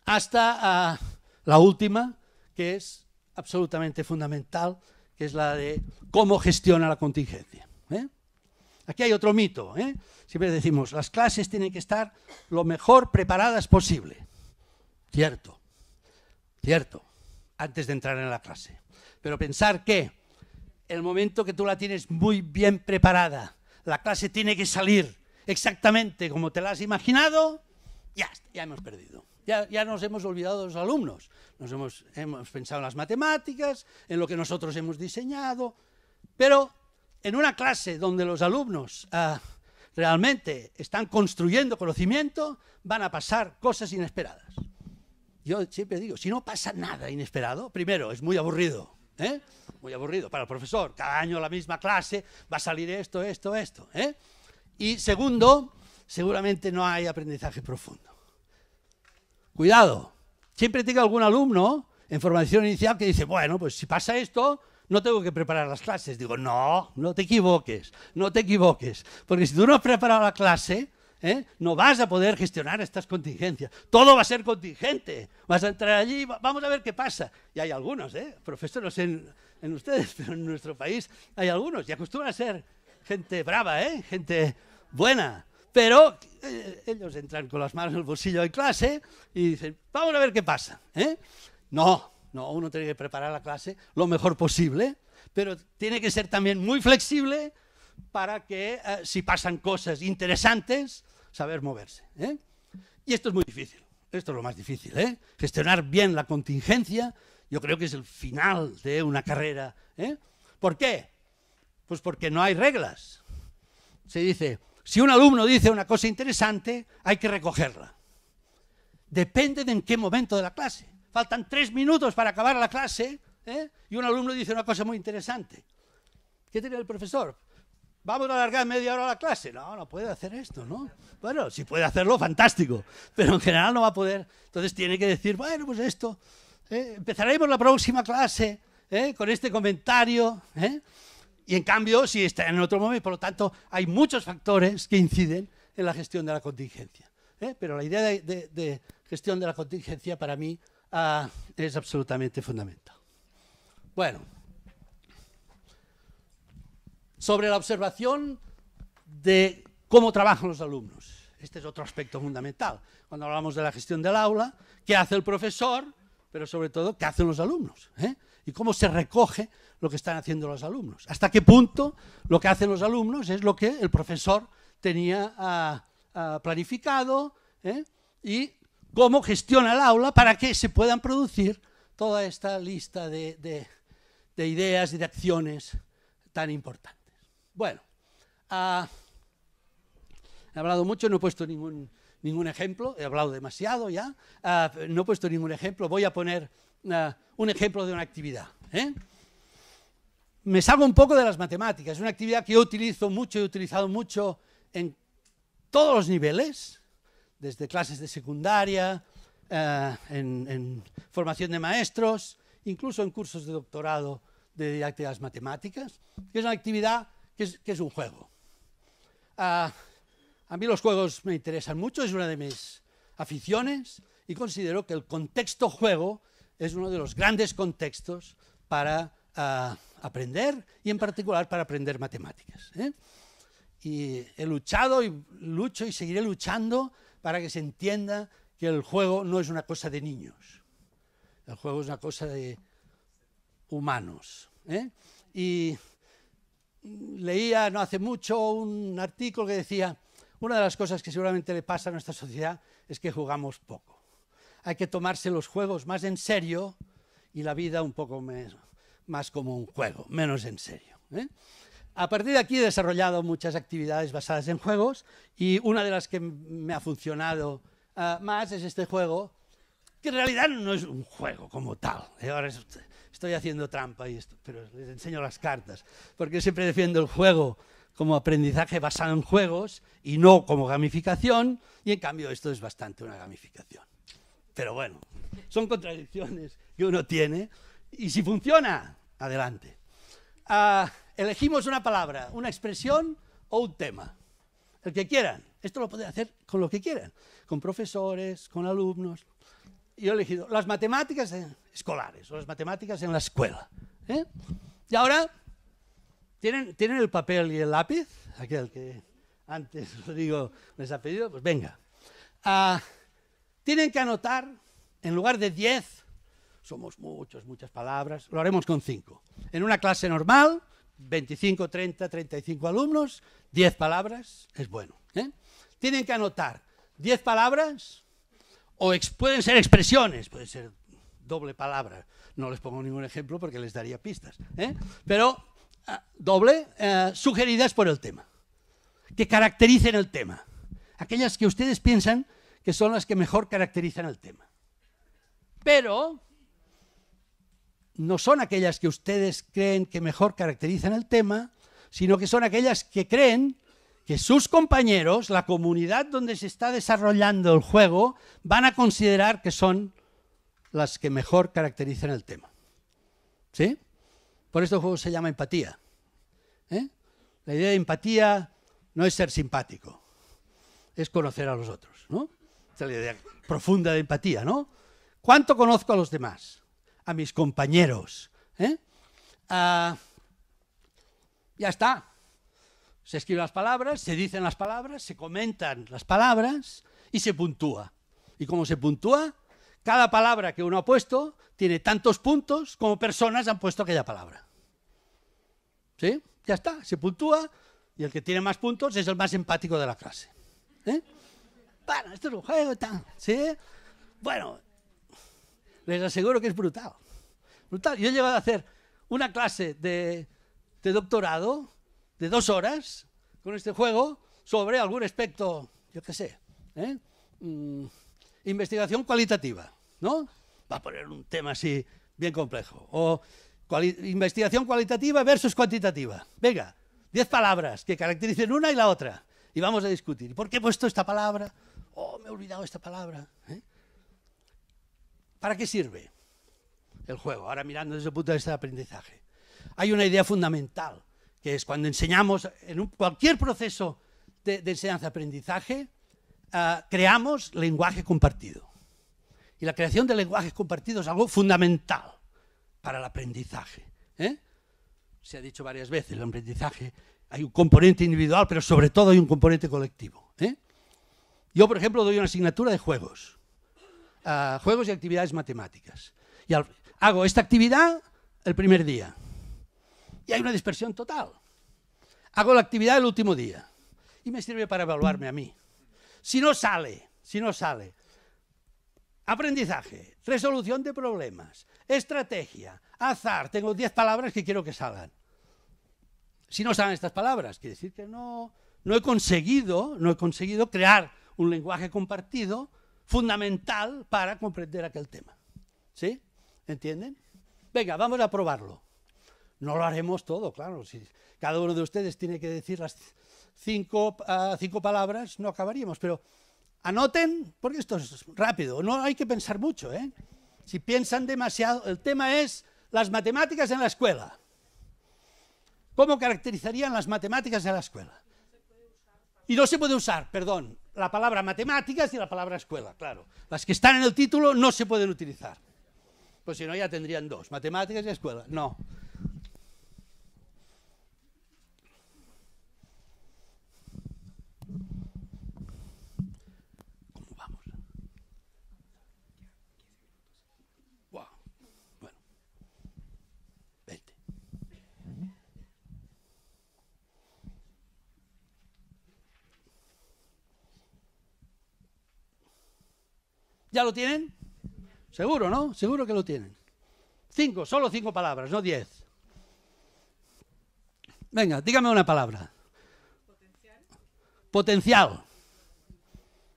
hasta la última, que es absolutamente fundamental, que es la de cómo gestiona la contingencia. Aquí hay otro mito. Siempre decimos, las clases tienen que estar lo mejor preparadas posible. Cierto, antes de entrar en la clase. Pero pensar que el momento que tú la tienes muy bien preparada, la clase tiene que salir exactamente como te la has imaginado, ya hemos perdido. Ya nos hemos olvidado de los alumnos. Hemos pensado en las matemáticas, en lo que nosotros hemos diseñado, pero en una clase donde los alumnos realmente están construyendo conocimiento, van a pasar cosas inesperadas. Yo siempre digo, si no pasa nada inesperado, primero, es muy aburrido. Muy aburrido para el profesor. Cada año la misma clase, va a salir esto. Y segundo, seguramente no hay aprendizaje profundo. Cuidado, siempre tengo algún alumno en formación inicial que dice, bueno, pues si pasa esto, no tengo que preparar las clases. Digo, no te equivoques, porque si tú no has preparado la clase, no vas a poder gestionar estas contingencias. Todo va a ser contingente. Vas a entrar allí, vamos a ver qué pasa. Y hay algunos, profesores en ustedes, pero en nuestro país hay algunos. Y acostumbran a ser gente brava, gente buena. Pero ellos entran con las manos en el bolsillo en clase y dicen, vamos a ver qué pasa. No, uno tiene que preparar la clase lo mejor posible, pero tiene que ser también muy flexible para que si pasan cosas interesantes, saber moverse. Y esto es muy difícil, esto es lo más difícil. Gestionar bien la contingencia, yo creo que es el final de una carrera. ¿Por qué? Pues porque no hay reglas. Se dice, si un alumno dice una cosa interesante, hay que recogerla. Depende de en qué momento de la clase. Faltan 3 minutos para acabar la clase, y un alumno dice una cosa muy interesante. ¿Qué tiene el profesor? ¿Vamos a alargar media hora la clase? No puede hacer esto, ¿no? Bueno, si puede hacerlo, fantástico, pero en general no va a poder. Entonces tiene que decir, bueno, pues esto, empezaremos la próxima clase con este comentario, y en cambio, si está en otro momento, por lo tanto, hay muchos factores que inciden en la gestión de la contingencia. Pero la idea de gestión de la contingencia para mí es absolutamente fundamental. Bueno, sobre la observación de cómo trabajan los alumnos. Este es otro aspecto fundamental. Cuando hablamos de la gestión del aula, ¿qué hace el profesor? Pero sobre todo, ¿qué hacen los alumnos? Y cómo se recoge lo que están haciendo los alumnos. ¿Hasta qué punto lo que hacen los alumnos es lo que el profesor tenía planificado, y cómo gestiona el aula para que se puedan producir toda esta lista de ideas y de acciones tan importantes. Bueno, he hablado mucho, no he puesto ningún ejemplo, he hablado demasiado ya, no he puesto ningún ejemplo, voy a poner un ejemplo de una actividad. Me salgo un poco de las matemáticas, es una actividad que yo utilizo mucho, he utilizado mucho en todos los niveles, desde clases de secundaria, en formación de maestros, incluso en cursos de doctorado de didácticas matemáticas, que es una actividad que es un juego. A mí los juegos me interesan mucho, es una de mis aficiones y considero que el contexto juego es uno de los grandes contextos para aprender y en particular para aprender matemáticas. Y he luchado y lucho y seguiré luchando para que se entienda que el juego no es una cosa de niños, el juego es una cosa de humanos. Y leía no hace mucho un artículo que decía: una de las cosas que seguramente le pasa a nuestra sociedad es que jugamos poco. Hay que tomarse los juegos más en serio y la vida un poco más como un juego, menos en serio. A partir de aquí he desarrollado muchas actividades basadas en juegos y una de las que me ha funcionado más es este juego, que en realidad no es un juego como tal. Ahora estoy haciendo trampa, pero les enseño las cartas, porque siempre defiendo el juego como aprendizaje basado en juegos y no como gamificación, y en cambio esto es bastante una gamificación. Pero bueno, son contradicciones que uno tiene, y si funciona, adelante. Elegimos una palabra, una expresión o un tema, el que quieran. Esto lo pueden hacer con lo que quieran, con profesores, con alumnos. Yo he elegido las matemáticas escolares o las matemáticas en la escuela. Y ahora, ¿tienen el papel y el lápiz? Aquel que antes, Rodrigo les ha pedido, pues venga. Tienen que anotar, en lugar de 10, somos muchas palabras, lo haremos con 5. En una clase normal, 25, 30, 35 alumnos, 10 palabras, es bueno. Tienen que anotar 10 palabras, o pueden ser expresiones, puede ser doble palabra. No les pongo ningún ejemplo porque les daría pistas. Pero doble, sugeridas por el tema, que caractericen el tema. Aquellas que ustedes piensan que son las que mejor caracterizan el tema. Pero no son aquellas que ustedes creen que mejor caracterizan el tema, sino que son aquellas que creen que sus compañeros, la comunidad donde se está desarrollando el juego, van a considerar que son las que mejor caracterizan el tema. ¿Sí? Por esto el juego se llama empatía. La idea de empatía no es ser simpático, es conocer a los otros, ¿no? Esa es la idea profunda de empatía, ¿no? ¿Cuánto conozco a los demás? A mis compañeros. Ya está. Se escriben las palabras, se dicen las palabras, se comentan las palabras y se puntúa. ¿Y cómo se puntúa? Cada palabra que uno ha puesto tiene tantos puntos como personas han puesto aquella palabra. ¿Sí? Ya está, se puntúa y el que tiene más puntos es el más empático de la clase. Bueno, esto es un juego y tal. ¿Sí? Bueno, les aseguro que es brutal. Brutal. Yo he llegado a hacer una clase de doctorado de 2 horas con este juego sobre algún aspecto, yo qué sé, investigación cualitativa, ¿no? Va a poner un tema así bien complejo. O investigación cualitativa versus cuantitativa. Venga, 10 palabras que caractericen una y la otra. Y vamos a discutir. ¿Por qué he puesto esta palabra? Oh, me he olvidado esta palabra. ¿Para qué sirve el juego? Ahora mirando desde el punto de vista de aprendizaje. Hay una idea fundamental, que es cuando enseñamos, en cualquier proceso de enseñanza-aprendizaje, creamos lenguaje compartido. Y la creación de lenguajes compartidos es algo fundamental para el aprendizaje. Se ha dicho varias veces, el aprendizaje hay un componente individual, pero sobre todo hay un componente colectivo. Yo, por ejemplo, doy una asignatura de juegos. Juegos y actividades matemáticas. Y hago esta actividad el primer día. Y hay una dispersión total. Hago la actividad el último día. Y me sirve para evaluarme a mí. Si no sale si no sale. Aprendizaje, resolución de problemas, estrategia, azar. Tengo 10 palabras que quiero que salgan. Si no salen estas palabras, quiere decir que no he conseguido crear un lenguaje compartido fundamental para comprender aquel tema. ¿Sí? ¿Entienden? Venga, vamos a probarlo. No lo haremos todo, claro. Si cada uno de ustedes tiene que decir las 5 palabras, no acabaríamos. Pero anoten, porque esto es rápido, no hay que pensar mucho, ¿eh? Si piensan demasiado, el tema es las matemáticas en la escuela. ¿Cómo caracterizarían las matemáticas en la escuela? Y no se puede usar, perdón, la palabra matemáticas y la palabra escuela, claro. Las que están en el título no se pueden utilizar. Pues si no, ya tendrían 2, matemáticas y escuela. No. ¿Cómo vamos? Wow. Bueno. 20. ¿Ya lo tienen? Seguro, ¿no? Seguro que lo tienen. 5, solo 5 palabras, no 10. Venga, dígame una palabra. Potencial.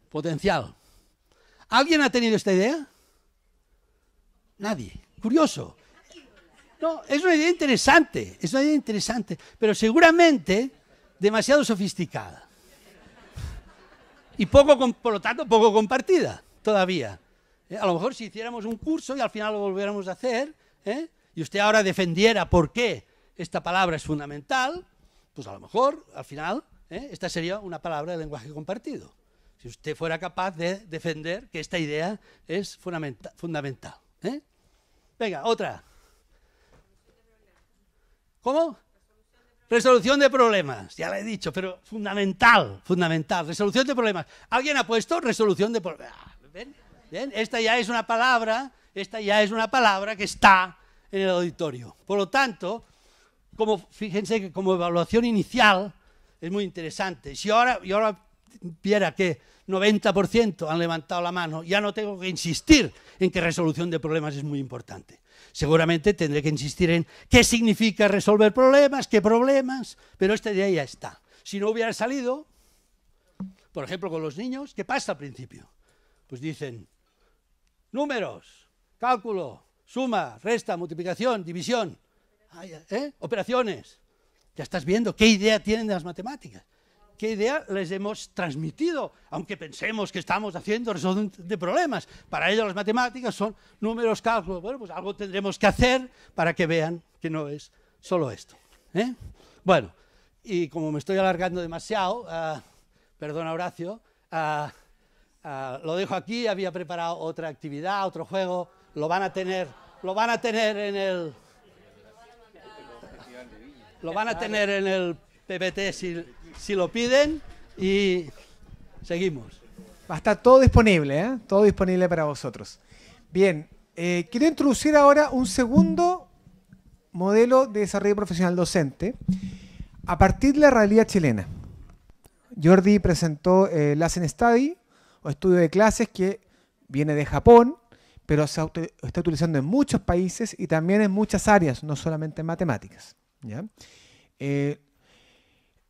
Potencial. ¿Alguien ha tenido esta idea? Nadie. Curioso. No, es una idea interesante, pero seguramente demasiado sofisticada. Y por lo tanto, poco compartida todavía. A lo mejor si hiciéramos un curso y al final lo volviéramos a hacer, y usted ahora defendiera por qué esta palabra es fundamental, pues a lo mejor al final esta sería una palabra de lenguaje compartido. Si usted fuera capaz de defender que esta idea es fundamental. Venga, otra. ¿Cómo? Resolución de problemas, ya le he dicho, pero fundamental, resolución de problemas. ¿Alguien ha puesto resolución de problemas? ¿Ven? Bien, esta ya es una palabra que está en el auditorio. Por lo tanto, fíjense que como evaluación inicial es muy interesante. Si ahora viera que 90% han levantado la mano, ya no tengo que insistir en que resolución de problemas es muy importante. Seguramente tendré que insistir en qué significa resolver problemas, qué problemas, pero esta idea ya está. Si no hubiera salido, por ejemplo, con los niños, ¿qué pasa al principio? Pues dicen números, cálculo, suma, resta, multiplicación, división, operaciones. Ya estás viendo qué idea tienen de las matemáticas, qué idea les hemos transmitido, aunque pensemos que estamos haciendo resolución de problemas. Para ellos las matemáticas son números, cálculos. Bueno, pues algo tendremos que hacer para que vean que no es solo esto. Bueno, y como me estoy alargando demasiado, perdona Horacio, lo dejo aquí. Había preparado otra actividad, otro juego. Lo van a tener en el PPT si lo piden, y seguimos. Va a estar todo disponible, todo disponible para vosotros. Bien, quiero introducir ahora un segundo modelo de desarrollo profesional docente a partir de la realidad chilena. Jordi presentó Lesson Study, o estudio de clases, que viene de Japón, pero se está utilizando en muchos países y también en muchas áreas, no solamente en matemáticas. ¿Ya?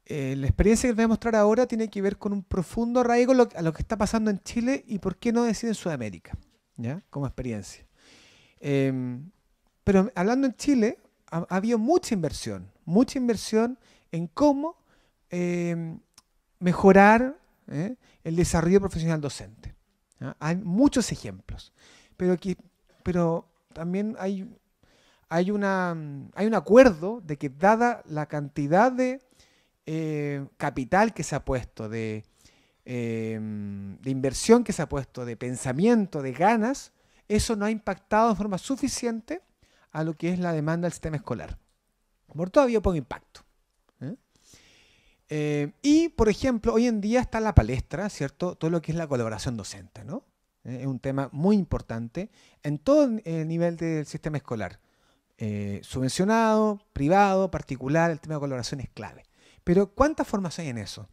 La experiencia que les voy a mostrar ahora tiene que ver con un profundo arraigo a lo que está pasando en Chile y por qué no decir en Sudamérica, ¿ya? Como experiencia. Pero hablando en Chile, ha habido mucha inversión en cómo mejorar el desarrollo profesional docente. ¿Ya? Hay muchos ejemplos, pero también hay un acuerdo de que dada la cantidad de capital que se ha puesto, de inversión que se ha puesto, de pensamiento, de ganas, eso no ha impactado de forma suficiente a lo que es la demanda del sistema escolar. Por todavía poco impacto. Y, por ejemplo, hoy en día está en la palestra, ¿cierto?, todo lo que es la colaboración docente, ¿no? Es un tema muy importante en todo el nivel del sistema escolar. Subvencionado, privado, particular, el tema de colaboración es clave. Pero ¿cuánta formación hay en eso?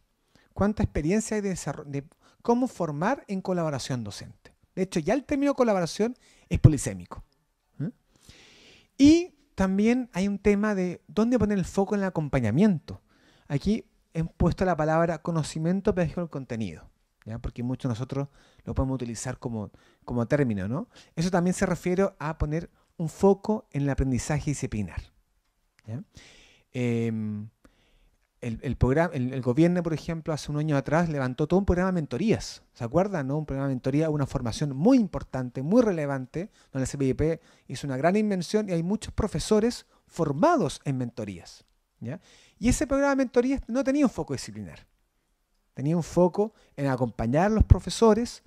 ¿Cuánta experiencia hay de cómo formar en colaboración docente. De hecho, ya el término colaboración es polisémico. Y también hay un tema de dónde poner el foco en el acompañamiento. Aquí he puesto la palabra conocimiento pedagógico del contenido, ¿ya? Porque muchos de nosotros lo podemos utilizar como término, ¿no? Eso también se refiere a poner un foco en el aprendizaje disciplinar, ¿ya? El gobierno, por ejemplo, hace un año atrás levantó todo un programa de mentorías. ¿Se acuerdan? ¿No? Un programa de mentoría, una formación muy importante, muy relevante, donde el CPIP hizo una gran inversión y hay muchos profesores formados en mentorías, ¿ya? Y ese programa de mentorías no tenía un foco disciplinar. Tenía un foco en acompañar a los profesores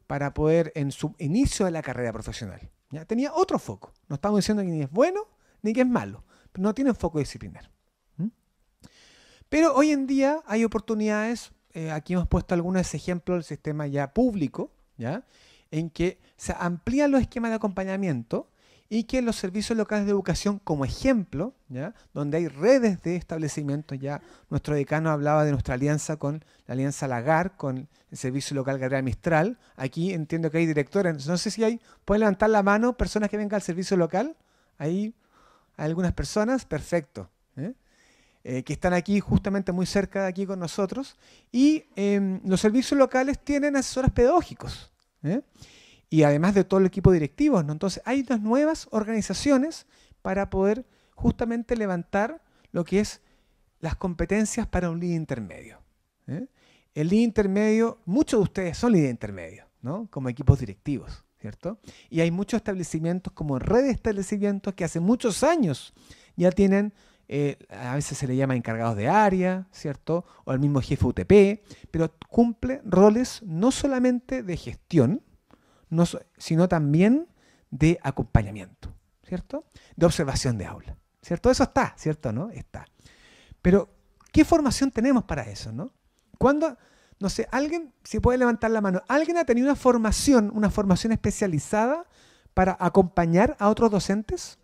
para poder, en su inicio de la carrera profesional, ¿ya? Tenía otro foco. No estamos diciendo que ni es bueno ni que es malo, pero no tiene un foco disciplinar. Pero hoy en día hay oportunidades, aquí hemos puesto algunos ejemplos del sistema ya público, ¿ya? En que se amplían los esquemas de acompañamiento y que los servicios locales de educación, como ejemplo, ¿ya? Donde hay redes de establecimientos, ya nuestro decano hablaba de nuestra alianza con la Alianza Lagar, con el Servicio Local Gabriel Mistral. Aquí entiendo que hay directores, no sé si pueden levantar la mano personas que vengan al servicio local. Ahí hay algunas personas, perfecto, que están aquí justamente muy cerca de aquí con nosotros. Y los servicios locales tienen asesores pedagógicos, y además de todo el equipo directivo, ¿no? Entonces hay unas nuevas organizaciones para poder justamente levantar lo que es las competencias para un líder intermedio. El líder intermedio, muchos de ustedes son líderes intermedios, ¿no? Como equipos directivos, ¿cierto? Y hay muchos establecimientos como redes de establecimientos que hace muchos años ya tienen, a veces se le llama encargados de área, ¿cierto? O el mismo jefe UTP, pero cumple roles no solamente de gestión, sino también de acompañamiento, ¿cierto? De observación de aula, ¿cierto? Eso está, ¿cierto? ¿No? Está. Pero, ¿qué formación tenemos para eso, no? Cuando, no sé, alguien, si puede levantar la mano, ¿alguien ha tenido una formación especializada para acompañar a otros docentes?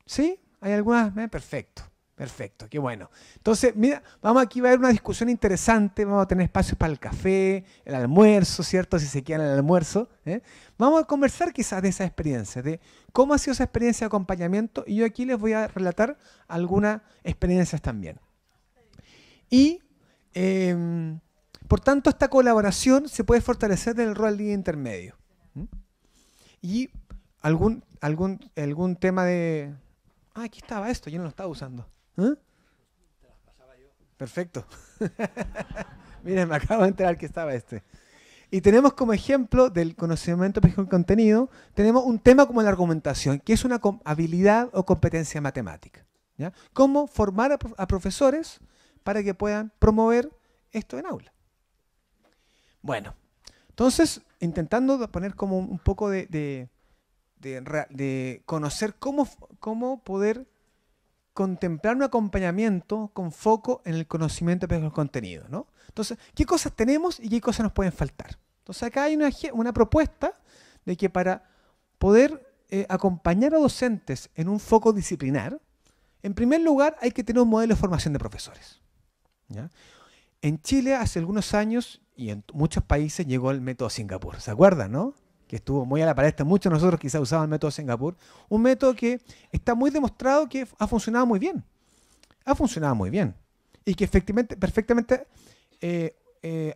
¿Sí? ¿Hay algunas? Perfecto. Perfecto, qué bueno. Entonces, mira, aquí va a haber una discusión interesante, vamos a tener espacios para el café, el almuerzo, ¿cierto? Si se quedan en el almuerzo. Vamos a conversar quizás de esa experiencia, de cómo ha sido esa experiencia de acompañamiento, y yo aquí les voy a relatar algunas experiencias también. Y, por tanto, esta colaboración se puede fortalecer del rol líder intermedio. Y algún tema de... Ah, aquí estaba esto, yo no lo estaba usando. Te las pasaba yo. Perfecto. Miren, me acabo de enterar que estaba este. Y tenemos como ejemplo del conocimiento pedagógico del contenido, tenemos un tema como la argumentación, que es una habilidad o competencia matemática, ¿ya? Cómo formar a profesores para que puedan promover esto en aula. Bueno, entonces, intentando poner como un poco de conocer cómo poder contemplar un acompañamiento con foco en el conocimiento del contenido, ¿no? Entonces, ¿qué cosas tenemos y qué cosas nos pueden faltar? Entonces, acá hay una propuesta de que para poder acompañar a docentes en un foco disciplinar, en primer lugar hay que tener un modelo de formación de profesores, ¿ya? En Chile, hace algunos años, y en muchos países, llegó el método Singapur. ¿Se acuerdan, no? Que estuvo muy a la palestra, muchos de nosotros quizás usaban el método Singapur, un método que está muy demostrado que ha funcionado muy bien. Ha funcionado muy bien. Y que efectivamente, perfectamente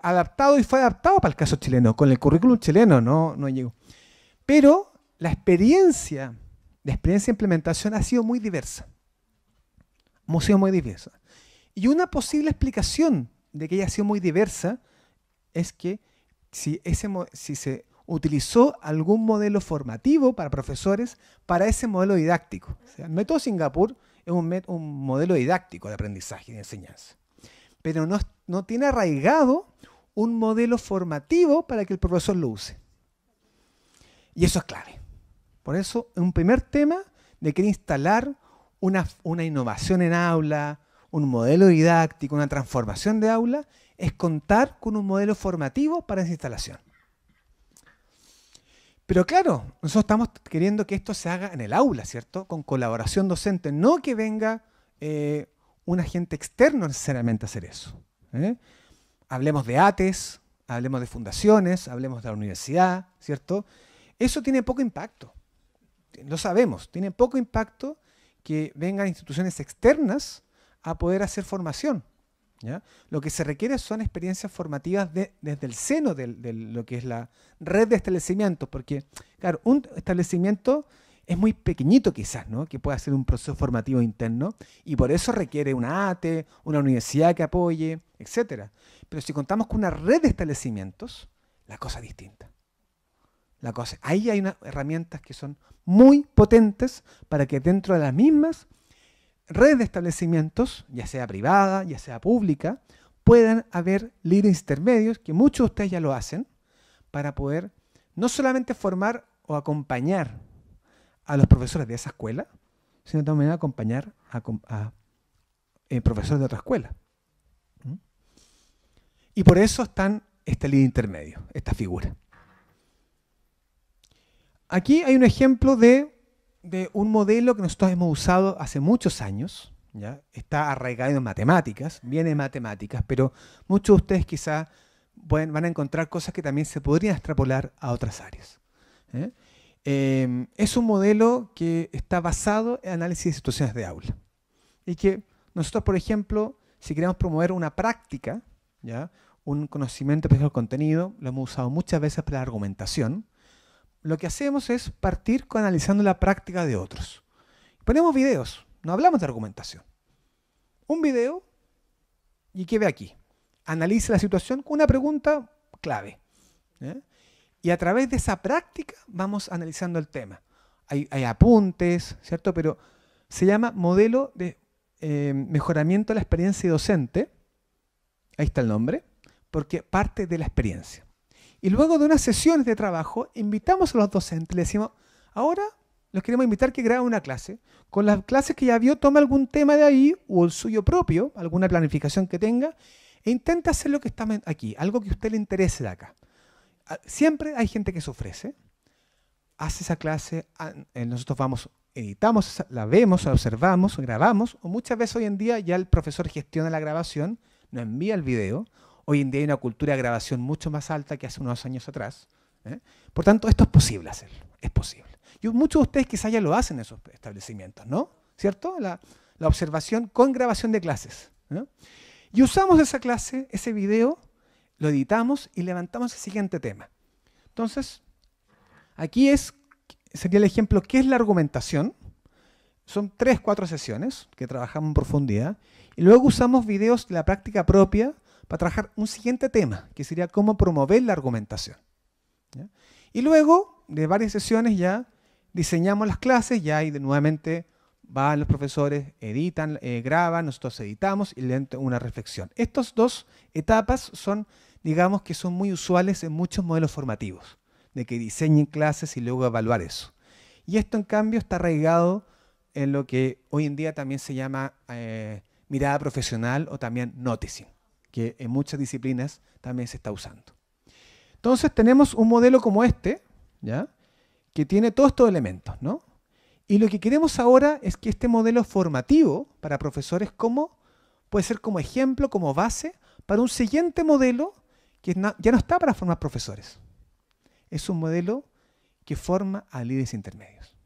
adaptado, y fue adaptado para el caso chileno. Con el currículum chileno no llegó. Pero la experiencia de implementación ha sido muy diversa. Ha sido muy diversa. Y una posible explicación de que haya sido muy diversa es que si se utilizó algún modelo formativo para profesores para ese modelo didáctico. O sea, el método Singapur es un modelo didáctico de aprendizaje y de enseñanza, pero no tiene arraigado un modelo formativo para que el profesor lo use. Y eso es clave. Por eso, un primer tema de querer instalar una innovación en aula, un modelo didáctico, una transformación de aula, es contar con un modelo formativo para esa instalación. Pero claro, nosotros estamos queriendo que esto se haga en el aula, ¿cierto? Con colaboración docente, no que venga un agente externo necesariamente a hacer eso. hablemos de ATES, hablemos de fundaciones, hablemos de la universidad, ¿cierto? Eso tiene poco impacto. Lo sabemos, tiene poco impacto que vengan instituciones externas a poder hacer formación, ¿ya? Lo que se requiere son experiencias formativas desde el seno de lo que es la red de establecimientos, porque, claro, un establecimiento es muy pequeñito quizás, ¿no? Que pueda hacer un proceso formativo interno y por eso requiere una ATE, una universidad que apoye, etc. Pero si contamos con una red de establecimientos, la cosa es distinta. Ahí hay unas herramientas que son muy potentes para que dentro de las mismas redes de establecimientos, ya sea privada, ya sea pública, puedan haber líderes intermedios, que muchos de ustedes ya lo hacen, para poder no solamente formar o acompañar a los profesores de esa escuela, sino también acompañar a profesores de otra escuela. Y por eso están este líder intermedio, esta figura. Aquí hay un ejemplo de un modelo que nosotros hemos usado hace muchos años, ¿ya? Está arraigado en matemáticas, viene de matemáticas, pero muchos de ustedes quizá van a encontrar cosas que también se podrían extrapolar a otras áreas. Es un modelo que está basado en análisis de situaciones de aula. Y que nosotros, por ejemplo, si queremos promover una práctica, ¿ya? Un conocimiento específico del contenido, lo hemos usado muchas veces para la argumentación. Lo que hacemos es partir analizando la práctica de otros. Ponemos videos, no hablamos de argumentación. Un video, ¿y qué ve aquí? Analiza la situación con una pregunta clave. Y a través de esa práctica vamos analizando el tema. Hay apuntes, ¿cierto? Pero se llama modelo de mejoramiento de la experiencia docente. Ahí está el nombre, porque parte de la experiencia. Y luego de unas sesiones de trabajo, invitamos a los docentes, les decimos, ahora los queremos invitar que graben una clase. Con las clases que ya vio, toma algún tema de ahí, o el suyo propio, alguna planificación que tenga, e intenta hacer lo que está aquí, algo que a usted le interese de acá. Siempre hay gente que se ofrece, hace esa clase, nosotros vamos, editamos, la vemos, la observamos, grabamos, o muchas veces hoy en día ya el profesor gestiona la grabación, nos envía el video. Hoy en día hay una cultura de grabación mucho más alta que hace unos años atrás. Por tanto, esto es posible hacerlo, es posible. Y muchos de ustedes quizás ya lo hacen en esos establecimientos, ¿no? ¿Cierto? La observación con grabación de clases, ¿no? Y usamos esa clase, ese video, lo editamos y levantamos el siguiente tema. Entonces, aquí sería el ejemplo, ¿qué es la argumentación? Son 3, 4 sesiones que trabajamos en profundidad. Y luego usamos videos de la práctica propia para trabajar un siguiente tema, que sería cómo promover la argumentación. ¿Ya? Y luego, de varias sesiones ya, diseñamos las clases, ya y nuevamente van los profesores, editan, graban, nosotros editamos y le dan una reflexión. Estas 2 etapas son, digamos, que son muy usuales en muchos modelos formativos, de que diseñen clases y luego evaluar eso. Y esto, en cambio, está arraigado en lo que hoy en día también se llama mirada profesional o también noticing, que en muchas disciplinas también se está usando. Entonces tenemos un modelo como este, ¿ya? Que tiene todos estos elementos, ¿no? Y lo que queremos ahora es que este modelo formativo para profesores puede ser como ejemplo, como base, para un siguiente modelo que ya no está para formar profesores. Es un modelo que forma a líderes intermedios.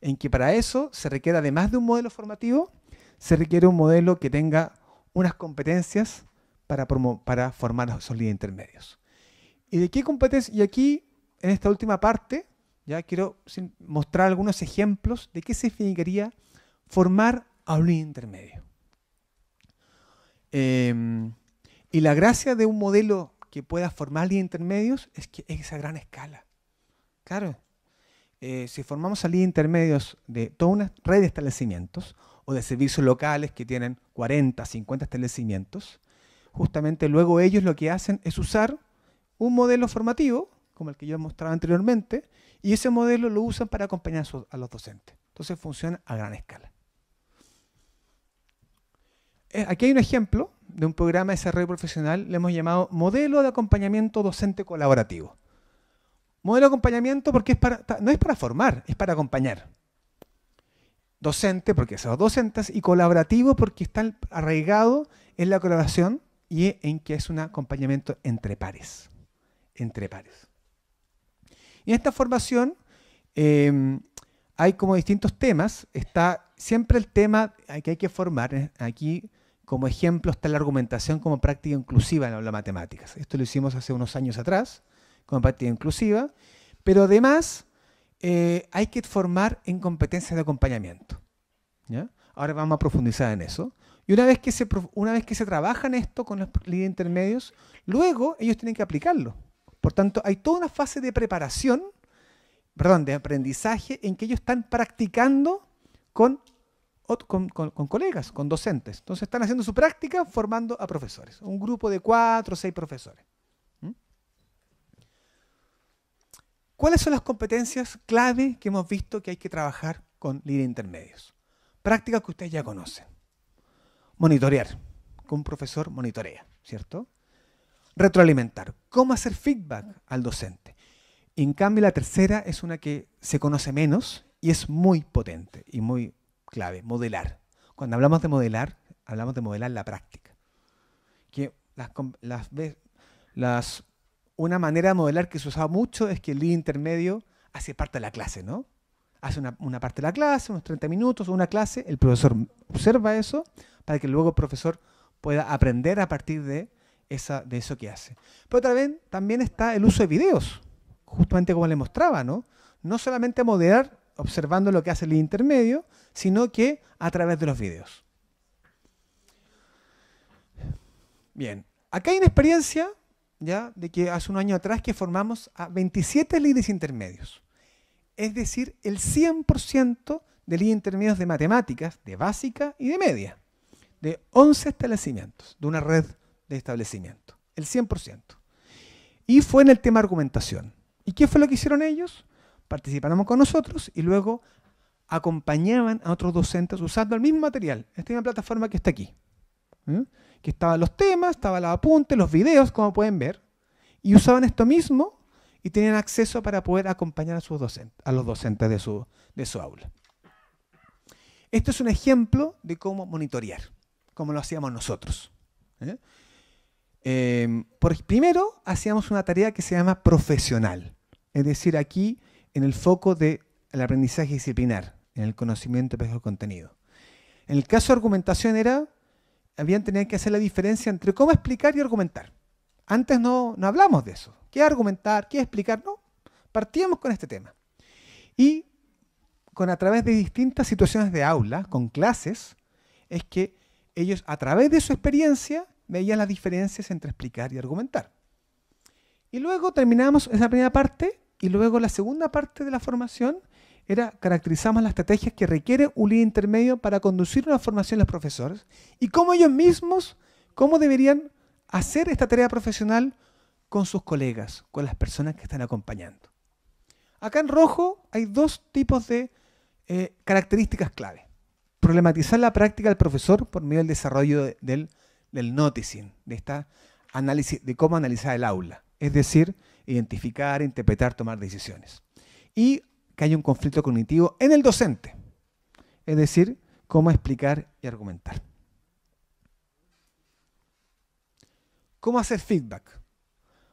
En que para eso se requiere, además de un modelo formativo, se requiere un modelo que tenga unas competencias para formar a esos líderes intermedios. ¿Y de qué competencias? Y aquí, en esta última parte, ya quiero mostrar algunos ejemplos de qué significaría formar a un líder intermedio. Y la gracia de un modelo que pueda formar líderes intermedios es que es a gran escala. Claro, si formamos a líderes intermedios de toda una red de establecimientos, o de servicios locales que tienen 40, 50 establecimientos, justamente luego ellos lo que hacen es usar un modelo formativo, como el que yo mostraba anteriormente, y ese modelo lo usan para acompañar a los docentes. Entonces funciona a gran escala. Aquí hay un ejemplo de un programa de desarrollo profesional, le hemos llamado Modelo de Acompañamiento Docente Colaborativo. Modelo de acompañamiento porque no es para formar, es para acompañar. Docente porque son docentes y colaborativo porque está arraigado en la colaboración y en que es un acompañamiento entre pares. Entre pares. Y en esta formación hay como distintos temas. Está siempre el tema que hay que formar. Aquí como ejemplo está la argumentación como práctica inclusiva en las matemáticas. Esto lo hicimos hace unos años atrás, como práctica inclusiva. Pero además hay que formar en competencias de acompañamiento, ¿ya? Ahora vamos a profundizar en eso. Y una vez que se trabaja en esto con los líderes intermedios, luego ellos tienen que aplicarlo. Por tanto, hay toda una fase de preparación, de aprendizaje, en que ellos están practicando con colegas, con docentes. Entonces están haciendo su práctica formando a profesores. Un grupo de 4 o 6 profesores. ¿Cuáles son las competencias clave que hemos visto que hay que trabajar con líderes intermedios? Prácticas que ustedes ya conocen. Monitorear. Que un profesor monitorea, ¿cierto? Retroalimentar. ¿Cómo hacer feedback al docente? En cambio, la tercera es una que se conoce menos y es muy potente y muy clave. Modelar. Cuando hablamos de modelar la práctica. Que una manera de modelar que se usaba mucho es que el líder intermedio hace parte de la clase, ¿no? Hace una parte de la clase, unos 30 minutos, una clase, el profesor observa eso para que luego el profesor pueda aprender a partir de eso que hace. Pero también está el uso de videos, justamente como les mostraba, ¿no? No solamente modelar observando lo que hace el líder intermedio, sino que a través de los videos. Bien, acá hay una experiencia ya de que hace un año atrás que formamos a 27 líderes intermedios. Es decir, el 100% de líderes intermedios de matemáticas, de básica y de media, de 11 establecimientos, de una red de establecimientos, el 100%. Y fue en el tema argumentación. ¿Y qué fue lo que hicieron ellos? Participaron con nosotros y luego acompañaban a otros docentes usando el mismo material, esta misma plataforma que está aquí. Que estaban los temas, estaban los apuntes, los videos, como pueden ver, y usaban esto mismo y tenían acceso para poder acompañar a los docentes de su aula. Esto es un ejemplo de cómo monitorear, como lo hacíamos nosotros. Primero, hacíamos una tarea que se llama profesional, es decir, aquí en el foco del aprendizaje disciplinar, en el conocimiento de el contenido. En el caso de argumentación tenían que hacer la diferencia entre cómo explicar y argumentar. Antes no hablamos de eso. ¿Qué argumentar? ¿Qué explicar? No. Partíamos con este tema. Y a través de distintas situaciones de aula, con clases, es que ellos a través de su experiencia veían las diferencias entre explicar y argumentar. Y luego terminamos esa primera parte y luego la segunda parte de la formación caracterizamos las estrategias que requiere un líder intermedio para conducir una formación de los profesores y cómo ellos mismos, cómo deberían hacer esta tarea profesional con sus colegas, con las personas que están acompañando. Acá en rojo hay 2 tipos de características clave. Problematizar la práctica del profesor por medio del desarrollo del noticing, de cómo analizar el aula. Es decir, identificar, interpretar, tomar decisiones. Y que hay un conflicto cognitivo en el docente. Es decir, cómo explicar y argumentar. ¿Cómo hacer feedback?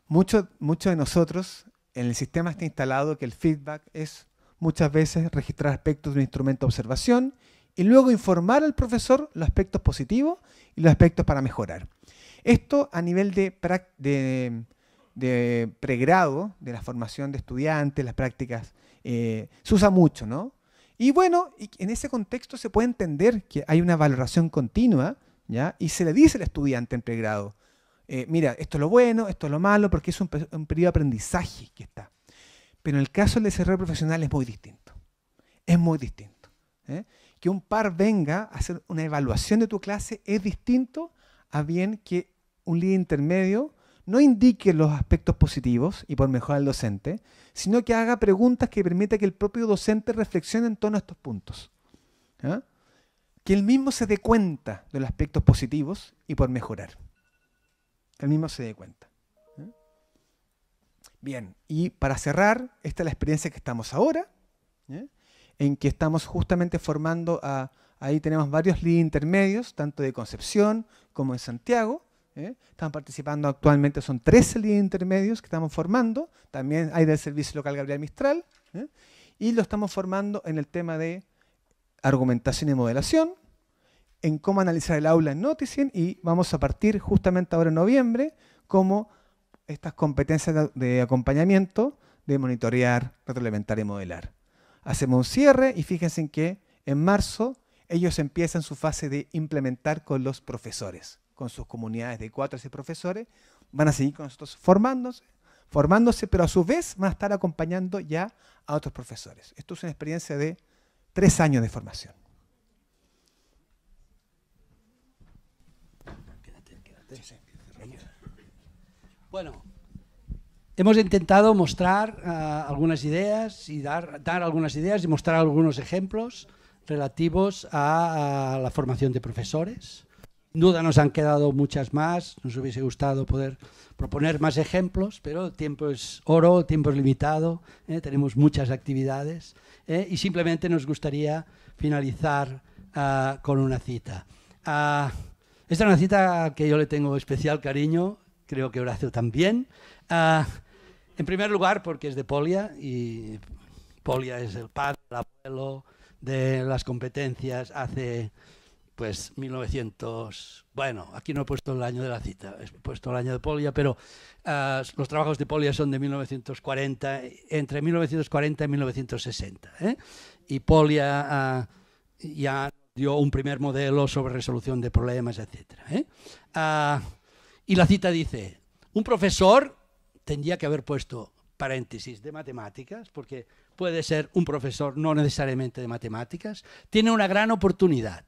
Mucho de nosotros en el sistema está instalado que el feedback es muchas veces registrar aspectos de un instrumento de observación y luego informar al profesor los aspectos positivos y los aspectos para mejorar. Esto a nivel de pregrado, de la formación de estudiantes, las prácticas, se usa mucho, ¿no? Y bueno, en ese contexto se puede entender que hay una valoración continua, ¿ya? Y se le dice al estudiante en pregrado, mira, esto es lo bueno, esto es lo malo, porque es un periodo de aprendizaje que está. Pero en el caso del desarrollo profesional es muy distinto. Es muy distinto. Que un par venga a hacer una evaluación de tu clase es distinto a bien que un líder intermedio no indique los aspectos positivos y por mejorar al docente, sino que haga preguntas que permitan que el propio docente reflexione en torno a estos puntos. Que él mismo se dé cuenta de los aspectos positivos y por mejorar. Que él mismo se dé cuenta. Bien, y para cerrar, esta es la experiencia que estamos ahora, en que estamos justamente formando ahí tenemos varios líderes intermedios, tanto de Concepción como de Santiago, Están participando actualmente, son 13 líderes intermedios que estamos formando. También hay del Servicio Local Gabriel Mistral. Y lo estamos formando en el tema de argumentación y modelación, en cómo analizar el aula en Noticien, y vamos a partir justamente ahora en noviembre como estas competencias de acompañamiento, de monitorear, retroalimentar y modelar. Hacemos un cierre y fíjense en que en marzo ellos empiezan su fase de implementar con los profesores, con sus comunidades de 4 a 6 profesores, van a seguir con nosotros formándose, pero a su vez van a estar acompañando ya a otros profesores. Esto es una experiencia de 3 años de formación. Bueno, hemos intentado mostrar algunas ideas y dar algunas ideas y mostrar algunos ejemplos relativos a la formación de profesores. Sin duda nos han quedado muchas más, nos hubiese gustado poder proponer más ejemplos, pero el tiempo es oro, el tiempo es limitado, tenemos muchas actividades y simplemente nos gustaría finalizar con una cita. Esta es una cita que yo le tengo especial cariño, creo que Horacio también. En primer lugar porque es de Polia, y Polia es el padre, el abuelo de las competencias hace pues 1900, bueno, aquí no he puesto el año de la cita, he puesto el año de Polia, pero los trabajos de Polia son de 1940, entre 1940 y 1960, y Polia ya dio un primer modelo sobre resolución de problemas, etc. Y la cita dice, un profesor tendría que haber puesto paréntesis de matemáticas, porque puede ser un profesor no necesariamente de matemáticas, tiene una gran oportunidad.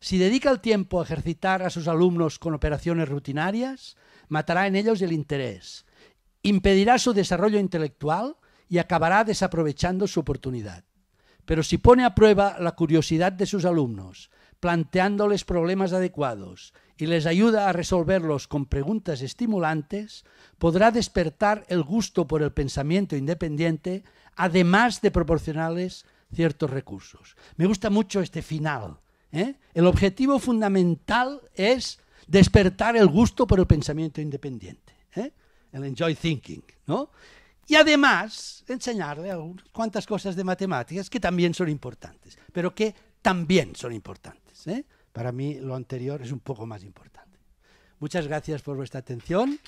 Si dedica el tiempo a ejercitar a sus alumnos con operaciones rutinarias, matará en ellos el interés, impedirá su desarrollo intelectual y acabará desaprovechando su oportunidad. Pero si pone a prueba la curiosidad de sus alumnos, planteándoles problemas adecuados y les ayuda a resolverlos con preguntas estimulantes, podrá despertar el gusto por el pensamiento independiente, además de proporcionarles ciertos recursos. Me gusta mucho este final. El objetivo fundamental es despertar el gusto por el pensamiento independiente, el enjoy thinking, ¿no? Y además enseñarle algunas cuantas cosas de matemáticas que también son importantes, pero que también son importantes. Para mí lo anterior es un poco más importante. Muchas gracias por vuestra atención.